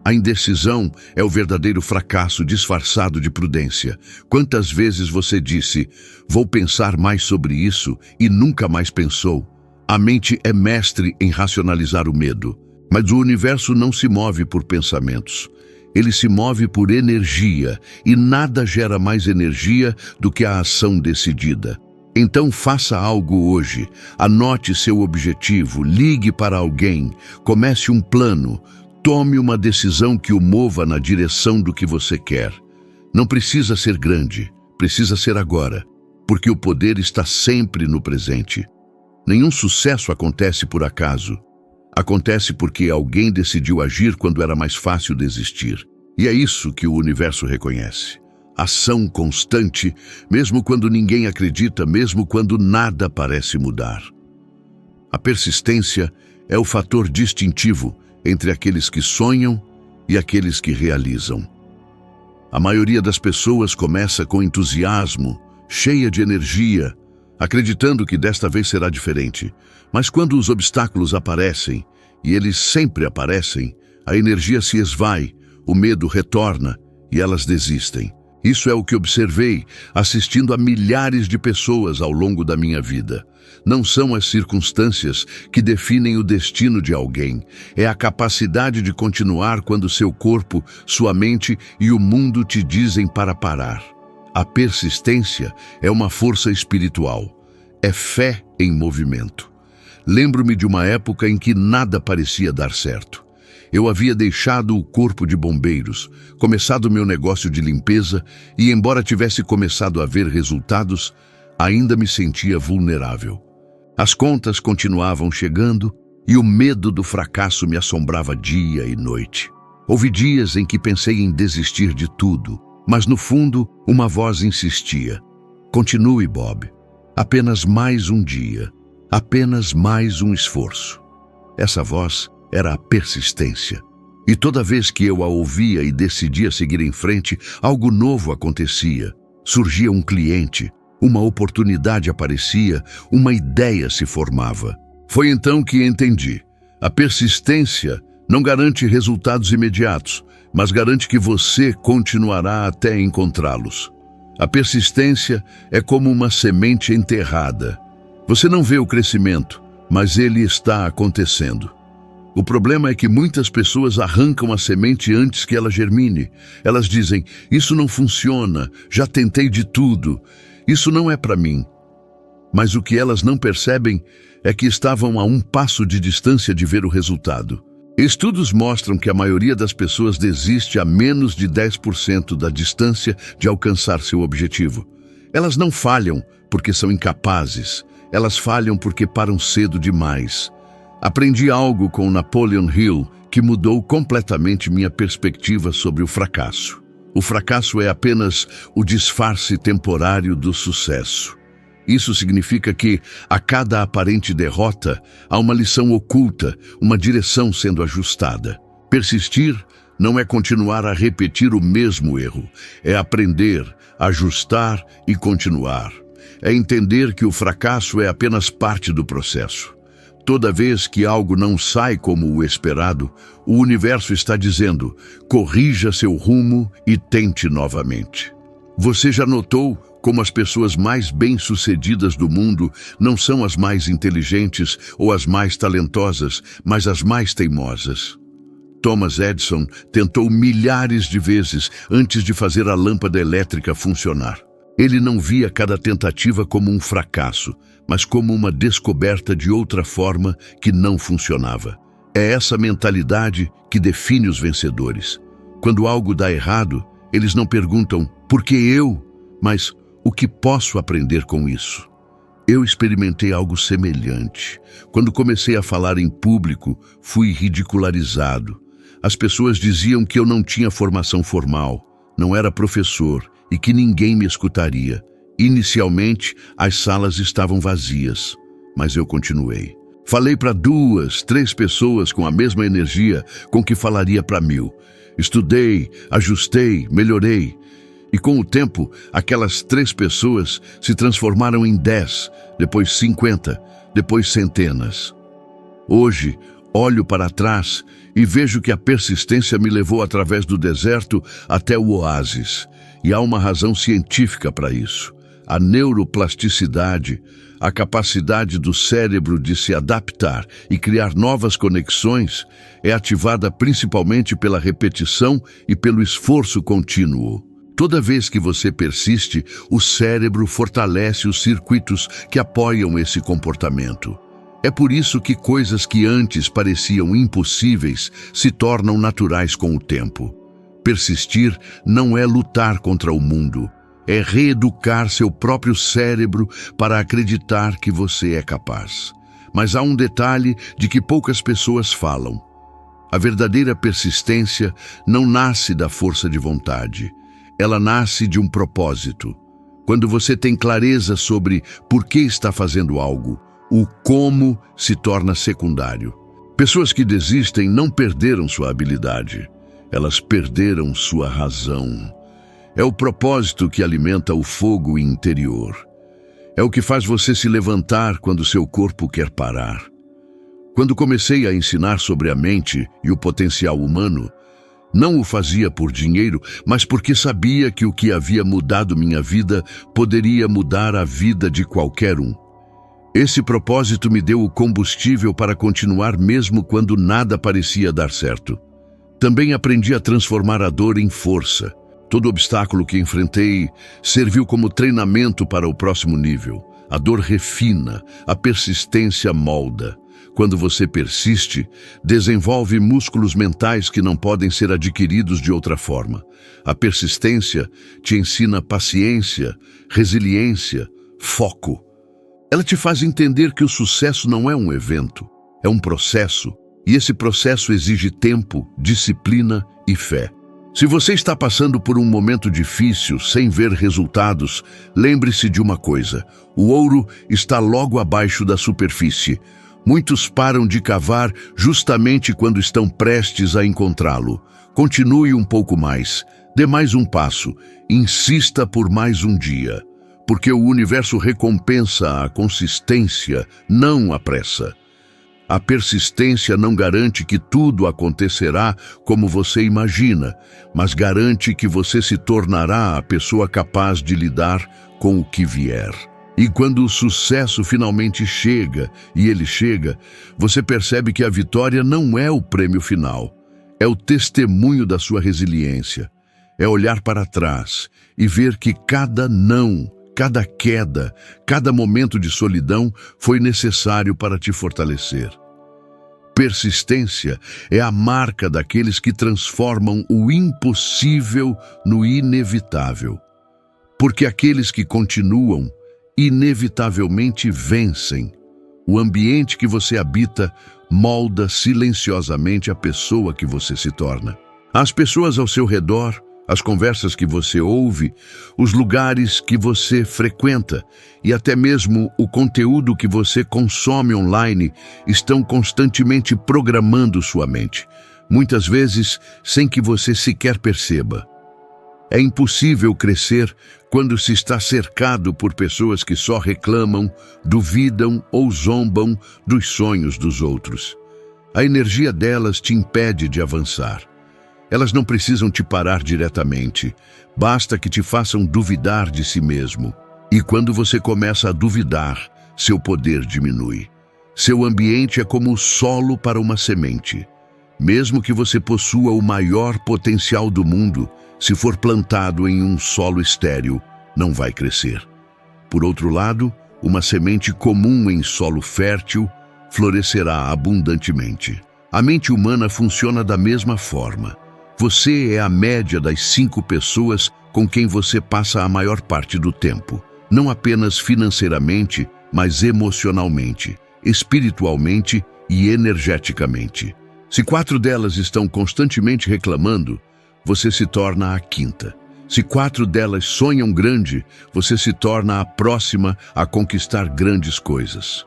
A indecisão é o verdadeiro fracasso disfarçado de prudência. Quantas vezes você disse, vou pensar mais sobre isso, e nunca mais pensou? A mente é mestre em racionalizar o medo, mas o universo não se move por pensamentos. Ele se move por energia, e nada gera mais energia do que a ação decidida. Então faça algo hoje, anote seu objetivo, ligue para alguém, comece um plano, tome uma decisão que o mova na direção do que você quer. Não precisa ser grande, precisa ser agora, porque o poder está sempre no presente. Nenhum sucesso acontece por acaso. Acontece porque alguém decidiu agir quando era mais fácil desistir. E é isso que o universo reconhece. Ação constante, mesmo quando ninguém acredita, mesmo quando nada parece mudar. A persistência é o fator distintivo entre aqueles que sonham e aqueles que realizam. A maioria das pessoas começa com entusiasmo, cheia de energia, acreditando que desta vez será diferente. Mas quando os obstáculos aparecem, e eles sempre aparecem, a energia se esvai, o medo retorna e elas desistem. Isso é o que observei assistindo a milhares de pessoas ao longo da minha vida. Não são as circunstâncias que definem o destino de alguém. É a capacidade de continuar quando seu corpo, sua mente e o mundo te dizem para parar. A persistência é uma força espiritual. É fé em movimento. Lembro-me de uma época em que nada parecia dar certo. Eu havia deixado o corpo de bombeiros, começado meu negócio de limpeza e, embora tivesse começado a ver resultados, ainda me sentia vulnerável. As contas continuavam chegando e o medo do fracasso me assombrava dia e noite. Houve dias em que pensei em desistir de tudo, mas no fundo uma voz insistia: continue, Bob. Apenas mais um dia, apenas mais um esforço. Essa voz era a persistência. E toda vez que eu a ouvia e decidia seguir em frente, algo novo acontecia. Surgia um cliente, uma oportunidade aparecia, uma ideia se formava. Foi então que entendi. A persistência não garante resultados imediatos, mas garante que você continuará até encontrá-los. A persistência é como uma semente enterrada. Você não vê o crescimento, mas ele está acontecendo. O problema é que muitas pessoas arrancam a semente antes que ela germine. Elas dizem: isso não funciona, já tentei de tudo, isso não é para mim. Mas o que elas não percebem é que estavam a um passo de distância de ver o resultado. Estudos mostram que a maioria das pessoas desiste a menos de 10% da distância de alcançar seu objetivo. Elas não falham porque são incapazes, elas falham porque param cedo demais. Aprendi algo com Napoleon Hill que mudou completamente minha perspectiva sobre o fracasso. O fracasso é apenas o disfarce temporário do sucesso. Isso significa que, a cada aparente derrota, há uma lição oculta, uma direção sendo ajustada. Persistir não é continuar a repetir o mesmo erro, é aprender, ajustar e continuar. É entender que o fracasso é apenas parte do processo. Toda vez que algo não sai como o esperado, o universo está dizendo: corrija seu rumo e tente novamente. Você já notou como as pessoas mais bem-sucedidas do mundo não são as mais inteligentes ou as mais talentosas, mas as mais teimosas? Thomas Edison tentou milhares de vezes antes de fazer a lâmpada elétrica funcionar. Ele não via cada tentativa como um fracasso, mas como uma descoberta de outra forma que não funcionava. É essa mentalidade que define os vencedores. Quando algo dá errado, eles não perguntam por que eu, mas o que posso aprender com isso? Eu experimentei algo semelhante. Quando comecei a falar em público, fui ridicularizado. As pessoas diziam que eu não tinha formação formal, não era professor e que ninguém me escutaria. Inicialmente, as salas estavam vazias, mas eu continuei. Falei para 2, 3 pessoas com a mesma energia com que falaria para 1000. Estudei, ajustei, melhorei. E com o tempo, aquelas 3 pessoas se transformaram em 10, depois 50, depois centenas. Hoje, olho para trás e vejo que a persistência me levou através do deserto até o oásis. E há uma razão científica para isso. A neuroplasticidade, a capacidade do cérebro de se adaptar e criar novas conexões, é ativada principalmente pela repetição e pelo esforço contínuo. Toda vez que você persiste, o cérebro fortalece os circuitos que apoiam esse comportamento. É por isso que coisas que antes pareciam impossíveis se tornam naturais com o tempo. Persistir não é lutar contra o mundo, é reeducar seu próprio cérebro para acreditar que você é capaz. Mas há um detalhe de que poucas pessoas falam. A verdadeira persistência não nasce da força de vontade. Ela nasce de um propósito. Quando você tem clareza sobre por que está fazendo algo, o como se torna secundário. Pessoas que desistem não perderam sua habilidade. Elas perderam sua razão. É o propósito que alimenta o fogo interior. É o que faz você se levantar quando seu corpo quer parar. Quando comecei a ensinar sobre a mente e o potencial humano, não o fazia por dinheiro, mas porque sabia que o que havia mudado minha vida poderia mudar a vida de qualquer um. Esse propósito me deu o combustível para continuar mesmo quando nada parecia dar certo. Também aprendi a transformar a dor em força. Todo obstáculo que enfrentei serviu como treinamento para o próximo nível. A dor refina, a persistência molda. Quando você persiste, desenvolve músculos mentais que não podem ser adquiridos de outra forma. A persistência te ensina paciência, resiliência, foco. Ela te faz entender que o sucesso não é um evento, é um processo, e esse processo exige tempo, disciplina e fé. Se você está passando por um momento difícil sem ver resultados, lembre-se de uma coisa: o ouro está logo abaixo da superfície. Muitos param de cavar justamente quando estão prestes a encontrá-lo. Continue um pouco mais, dê mais um passo, insista por mais um dia, porque o universo recompensa a consistência, não a pressa. A persistência não garante que tudo acontecerá como você imagina, mas garante que você se tornará a pessoa capaz de lidar com o que vier. E quando o sucesso finalmente chega, e ele chega, você percebe que a vitória não é o prêmio final, é o testemunho da sua resiliência. É olhar para trás e ver que cada não, cada queda, cada momento de solidão foi necessário para te fortalecer. Persistência é a marca daqueles que transformam o impossível no inevitável. Porque aqueles que continuam, inevitavelmente vencem. O ambiente que você habita molda silenciosamente a pessoa que você se torna. As pessoas ao seu redor, as conversas que você ouve, os lugares que você frequenta e até mesmo o conteúdo que você consome online estão constantemente programando sua mente, muitas vezes sem que você sequer perceba. É impossível crescer quando se está cercado por pessoas que só reclamam, duvidam ou zombam dos sonhos dos outros. A energia delas te impede de avançar. Elas não precisam te parar diretamente, basta que te façam duvidar de si mesmo. E quando você começa a duvidar, seu poder diminui. Seu ambiente é como o solo para uma semente. Mesmo que você possua o maior potencial do mundo, se for plantado em um solo estéril, não vai crescer. Por outro lado, uma semente comum em solo fértil florescerá abundantemente. A mente humana funciona da mesma forma. Você é a média das 5 pessoas com quem você passa a maior parte do tempo. Não apenas financeiramente, mas emocionalmente, espiritualmente e energeticamente. Se 4 delas estão constantemente reclamando, você se torna a 5ª. Se 4 delas sonham grande, você se torna a próxima a conquistar grandes coisas.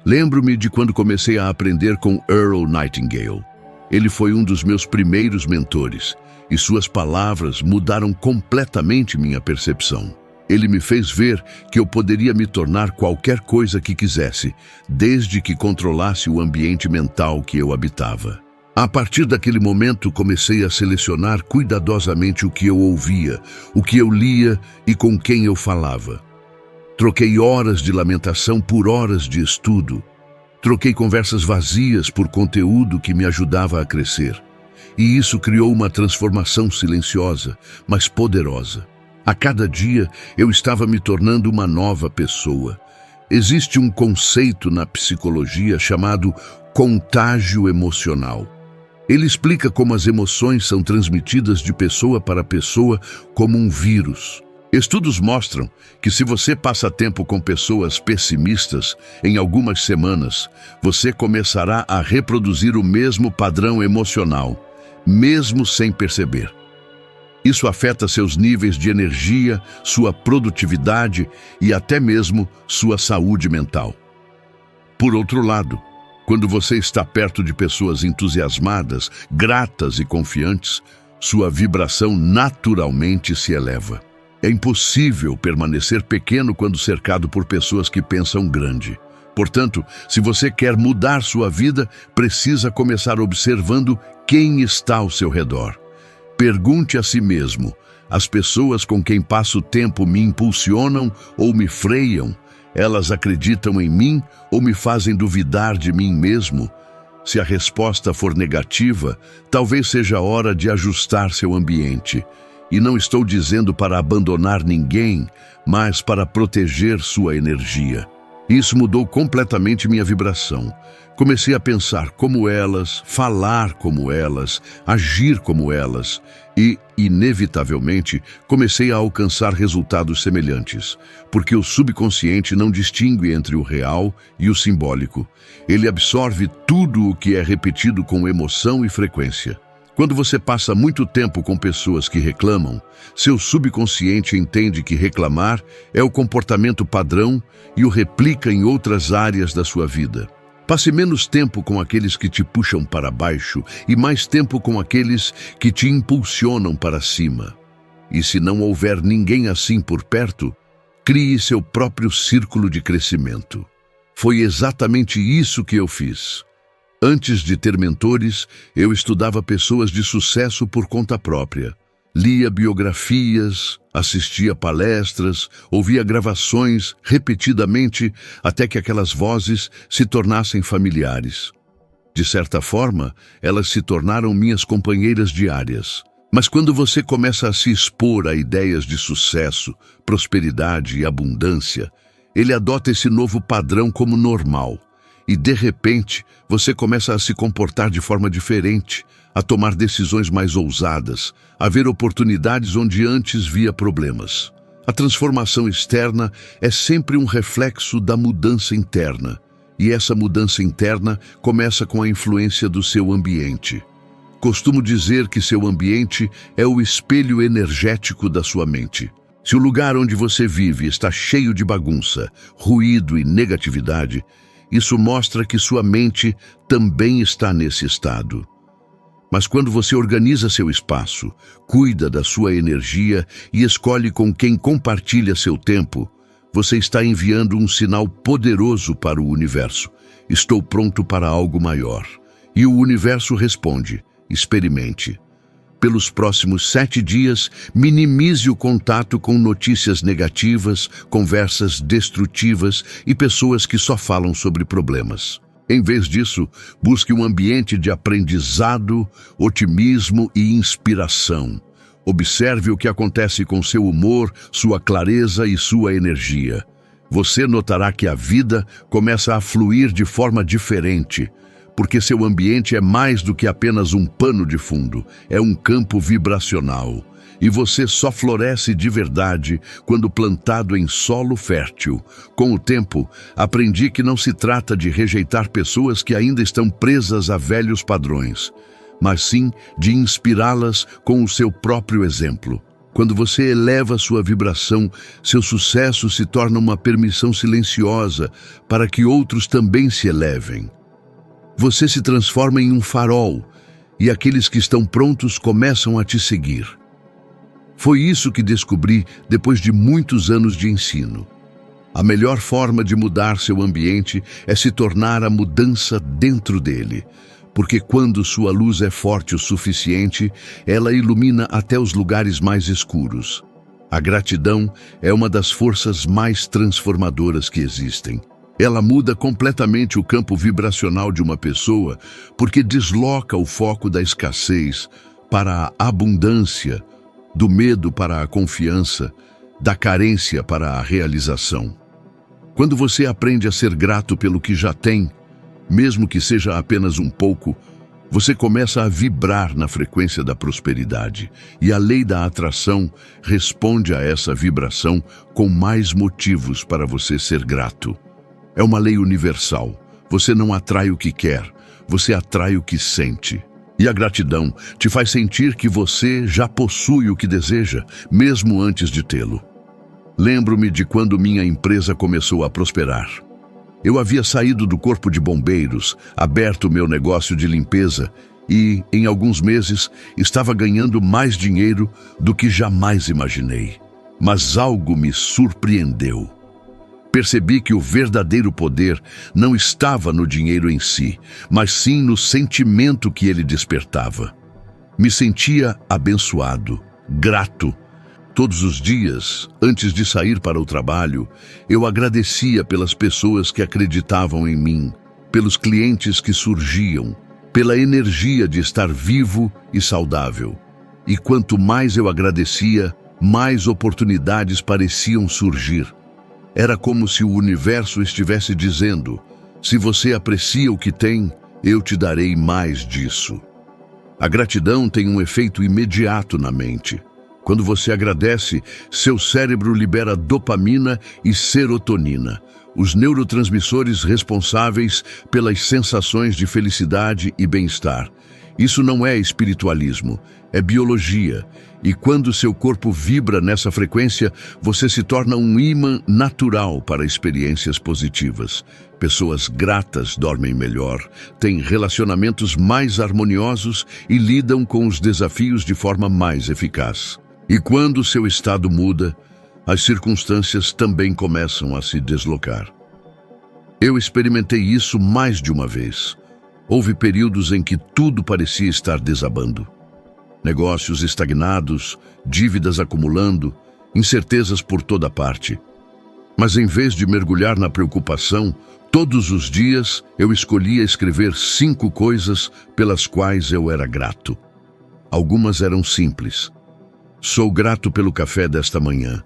Lembro-me de quando comecei a aprender com Earl Nightingale. Ele foi um dos meus primeiros mentores, e suas palavras mudaram completamente minha percepção. Ele me fez ver que eu poderia me tornar qualquer coisa que quisesse, desde que controlasse o ambiente mental que eu habitava. A partir daquele momento, comecei a selecionar cuidadosamente o que eu ouvia, o que eu lia e com quem eu falava. Troquei horas de lamentação por horas de estudo. Troquei conversas vazias por conteúdo que me ajudava a crescer. E isso criou uma transformação silenciosa, mas poderosa. A cada dia, eu estava me tornando uma nova pessoa. Existe um conceito na psicologia chamado contágio emocional. Ele explica como as emoções são transmitidas de pessoa para pessoa como um vírus. Estudos mostram que se você passa tempo com pessoas pessimistas, em algumas semanas, você começará a reproduzir o mesmo padrão emocional, mesmo sem perceber. Isso afeta seus níveis de energia, sua produtividade e até mesmo sua saúde mental. Por outro lado, quando você está perto de pessoas entusiasmadas, gratas e confiantes, sua vibração naturalmente se eleva. É impossível permanecer pequeno quando cercado por pessoas que pensam grande. Portanto, se você quer mudar sua vida, precisa começar observando quem está ao seu redor. Pergunte a si mesmo: as pessoas com quem passo tempo me impulsionam ou me freiam? Elas acreditam em mim ou me fazem duvidar de mim mesmo? Se a resposta for negativa, talvez seja hora de ajustar seu ambiente. E não estou dizendo para abandonar ninguém, mas para proteger sua energia. Isso mudou completamente minha vibração. Comecei a pensar como elas, falar como elas, agir como elas e, inevitavelmente, comecei a alcançar resultados semelhantes, porque o subconsciente não distingue entre o real e o simbólico. Ele absorve tudo o que é repetido com emoção e frequência. Quando você passa muito tempo com pessoas que reclamam, seu subconsciente entende que reclamar é o comportamento padrão e o replica em outras áreas da sua vida. Passe menos tempo com aqueles que te puxam para baixo e mais tempo com aqueles que te impulsionam para cima. E se não houver ninguém assim por perto, crie seu próprio círculo de crescimento. Foi exatamente isso que eu fiz. Antes de ter mentores, eu estudava pessoas de sucesso por conta própria. Lia biografias, assistia palestras, ouvia gravações repetidamente até que aquelas vozes se tornassem familiares. De certa forma, elas se tornaram minhas companheiras diárias. Mas quando você começa a se expor a ideias de sucesso, prosperidade e abundância, ele adota esse novo padrão como normal. E, de repente, você começa a se comportar de forma diferente, a tomar decisões mais ousadas, a ver oportunidades onde antes via problemas. A transformação externa é sempre um reflexo da mudança interna, e essa mudança interna começa com a influência do seu ambiente. Costumo dizer que seu ambiente é o espelho energético da sua mente. Se o lugar onde você vive está cheio de bagunça, ruído e negatividade, isso mostra que sua mente também está nesse estado. Mas quando você organiza seu espaço, cuida da sua energia e escolhe com quem compartilha seu tempo, você está enviando um sinal poderoso para o universo. Estou pronto para algo maior. E o universo responde: experimente. Pelos próximos 7 dias, minimize o contato com notícias negativas, conversas destrutivas e pessoas que só falam sobre problemas. Em vez disso, busque um ambiente de aprendizado, otimismo e inspiração. Observe o que acontece com seu humor, sua clareza e sua energia. Você notará que a vida começa a fluir de forma diferente, porque seu ambiente é mais do que apenas um pano de fundo, é um campo vibracional. E você só floresce de verdade quando plantado em solo fértil. Com o tempo, aprendi que não se trata de rejeitar pessoas que ainda estão presas a velhos padrões, mas sim de inspirá-las com o seu próprio exemplo. Quando você eleva sua vibração, seu sucesso se torna uma permissão silenciosa para que outros também se elevem. Você se transforma em um farol e aqueles que estão prontos começam a te seguir. Foi isso que descobri depois de muitos anos de ensino. A melhor forma de mudar seu ambiente é se tornar a mudança dentro dele, porque quando sua luz é forte o suficiente, ela ilumina até os lugares mais escuros. A gratidão é uma das forças mais transformadoras que existem. Ela muda completamente o campo vibracional de uma pessoa porque desloca o foco da escassez para a abundância, do medo para a confiança, da carência para a realização. Quando você aprende a ser grato pelo que já tem, mesmo que seja apenas um pouco, você começa a vibrar na frequência da prosperidade, e a lei da atração responde a essa vibração com mais motivos para você ser grato. É uma lei universal. Você não atrai o que quer, você atrai o que sente. E a gratidão te faz sentir que você já possui o que deseja, mesmo antes de tê-lo. Lembro-me de quando minha empresa começou a prosperar. Eu havia saído do corpo de bombeiros, aberto meu negócio de limpeza e, em alguns meses, estava ganhando mais dinheiro do que jamais imaginei. Mas algo me surpreendeu. Percebi que o verdadeiro poder não estava no dinheiro em si, mas sim no sentimento que ele despertava. Me sentia abençoado, grato. Todos os dias, antes de sair para o trabalho, eu agradecia pelas pessoas que acreditavam em mim, pelos clientes que surgiam, pela energia de estar vivo e saudável. E quanto mais eu agradecia, mais oportunidades pareciam surgir. Era como se o universo estivesse dizendo: se você aprecia o que tem, eu te darei mais disso. A gratidão tem um efeito imediato na mente. Quando você agradece, seu cérebro libera dopamina e serotonina, os neurotransmissores responsáveis pelas sensações de felicidade e bem-estar. Isso não é espiritualismo, é biologia. E quando seu corpo vibra nessa frequência, você se torna um ímã natural para experiências positivas. Pessoas gratas dormem melhor, têm relacionamentos mais harmoniosos e lidam com os desafios de forma mais eficaz. E quando seu estado muda, as circunstâncias também começam a se deslocar. Eu experimentei isso mais de uma vez. Houve períodos em que tudo parecia estar desabando. Negócios estagnados, dívidas acumulando, incertezas por toda parte. Mas em vez de mergulhar na preocupação, todos os dias eu escolhia escrever 5 coisas pelas quais eu era grato. Algumas eram simples. Sou grato pelo café desta manhã.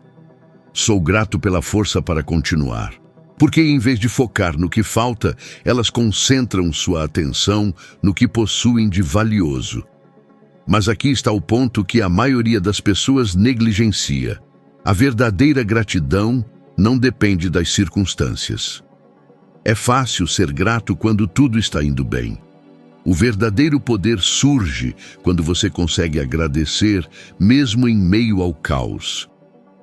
Sou grato pela força para continuar. Porque em vez de focar no que falta, elas concentram sua atenção no que possuem de valioso. Mas aqui está o ponto que a maioria das pessoas negligencia. A verdadeira gratidão não depende das circunstâncias. É fácil ser grato quando tudo está indo bem. O verdadeiro poder surge quando você consegue agradecer, mesmo em meio ao caos.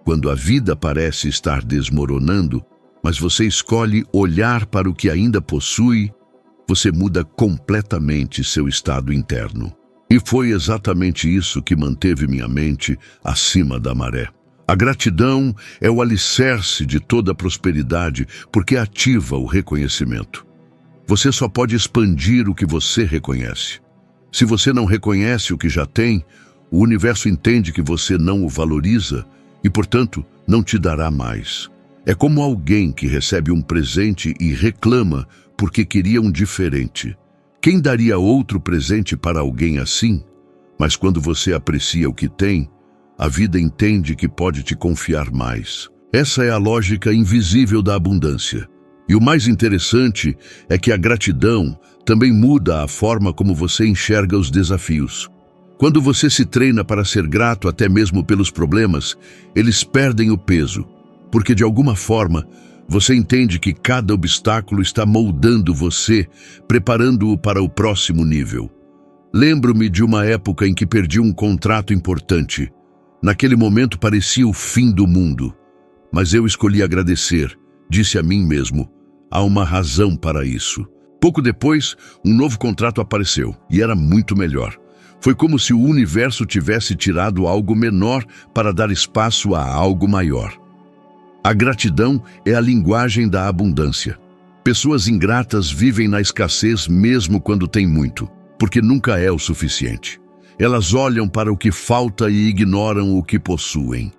Quando a vida parece estar desmoronando, mas você escolhe olhar para o que ainda possui, você muda completamente seu estado interno. E foi exatamente isso que manteve minha mente acima da maré. A gratidão é o alicerce de toda a prosperidade porque ativa o reconhecimento. Você só pode expandir o que você reconhece. Se você não reconhece o que já tem, o universo entende que você não o valoriza e, portanto, não te dará mais. É como alguém que recebe um presente e reclama porque queria um diferente. Quem daria outro presente para alguém assim? Mas quando você aprecia o que tem, a vida entende que pode te confiar mais. Essa é a lógica invisível da abundância. E o mais interessante é que a gratidão também muda a forma como você enxerga os desafios. Quando você se treina para ser grato até mesmo pelos problemas, eles perdem o peso, porque de alguma forma você entende que cada obstáculo está moldando você, preparando-o para o próximo nível. Lembro-me de uma época em que perdi um contrato importante. Naquele momento parecia o fim do mundo, mas eu escolhi agradecer. Disse a mim mesmo: há uma razão para isso. Pouco depois, um novo contrato apareceu e era muito melhor. Foi como se o universo tivesse tirado algo menor para dar espaço a algo maior. A gratidão é a linguagem da abundância. Pessoas ingratas vivem na escassez mesmo quando têm muito, porque nunca é o suficiente. Elas olham para o que falta e ignoram o que possuem.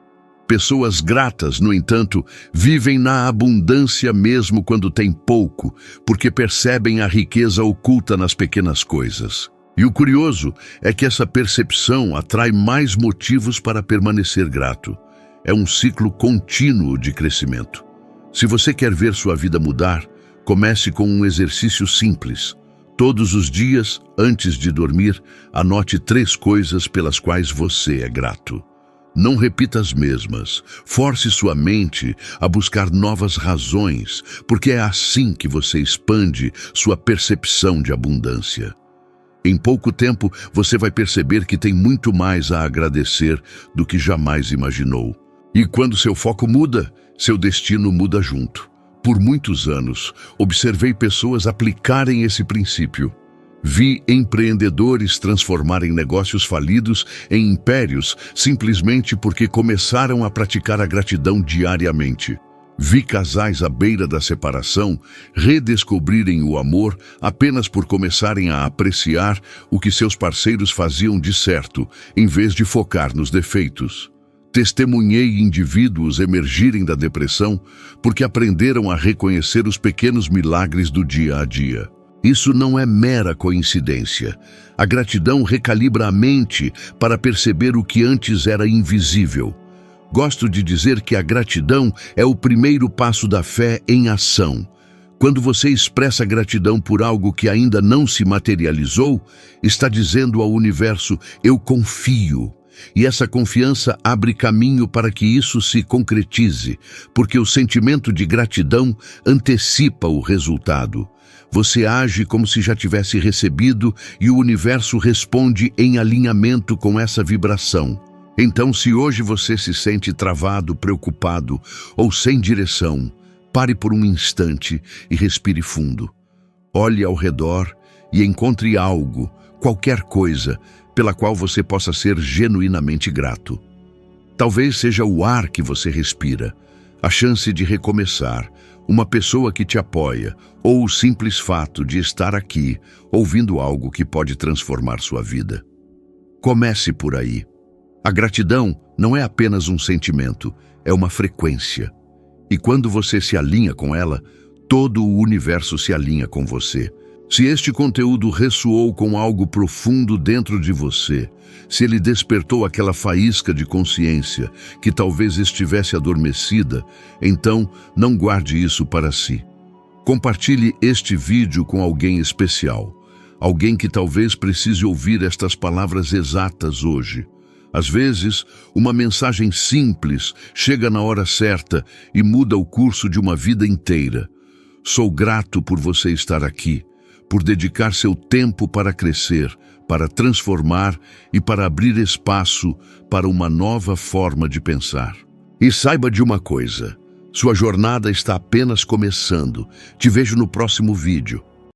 Pessoas gratas, no entanto, vivem na abundância mesmo quando têm pouco, porque percebem a riqueza oculta nas pequenas coisas. E o curioso é que essa percepção atrai mais motivos para permanecer grato. É um ciclo contínuo de crescimento. Se você quer ver sua vida mudar, comece com um exercício simples. Todos os dias, antes de dormir, anote 3 coisas pelas quais você é grato. Não repita as mesmas. Force sua mente a buscar novas razões, porque é assim que você expande sua percepção de abundância. Em pouco tempo, você vai perceber que tem muito mais a agradecer do que jamais imaginou. E quando seu foco muda, seu destino muda junto. Por muitos anos, observei pessoas aplicarem esse princípio. Vi empreendedores transformarem negócios falidos em impérios simplesmente porque começaram a praticar a gratidão diariamente. Vi casais à beira da separação redescobrirem o amor apenas por começarem a apreciar o que seus parceiros faziam de certo, em vez de focar nos defeitos. Testemunhei indivíduos emergirem da depressão porque aprenderam a reconhecer os pequenos milagres do dia a dia. Isso não é mera coincidência. A gratidão recalibra a mente para perceber o que antes era invisível. Gosto de dizer que a gratidão é o primeiro passo da fé em ação. Quando você expressa gratidão por algo que ainda não se materializou, está dizendo ao universo: eu confio. E essa confiança abre caminho para que isso se concretize, porque o sentimento de gratidão antecipa o resultado. Você age como se já tivesse recebido e o universo responde em alinhamento com essa vibração. Então, se hoje você se sente travado, preocupado ou sem direção, pare por um instante e respire fundo. Olhe ao redor e encontre algo, qualquer coisa, pela qual você possa ser genuinamente grato. Talvez seja o ar que você respira, a chance de recomeçar, uma pessoa que te apoia, ou o simples fato de estar aqui, ouvindo algo que pode transformar sua vida. Comece por aí. A gratidão não é apenas um sentimento, é uma frequência. E quando você se alinha com ela, todo o universo se alinha com você. Se este conteúdo ressoou com algo profundo dentro de você, se ele despertou aquela faísca de consciência que talvez estivesse adormecida, então não guarde isso para si. Compartilhe este vídeo com alguém especial, alguém que talvez precise ouvir estas palavras exatas hoje. Às vezes, uma mensagem simples chega na hora certa e muda o curso de uma vida inteira. Sou grato por você estar aqui, por dedicar seu tempo para crescer, para transformar e para abrir espaço para uma nova forma de pensar. E saiba de uma coisa, sua jornada está apenas começando. Te vejo no próximo vídeo.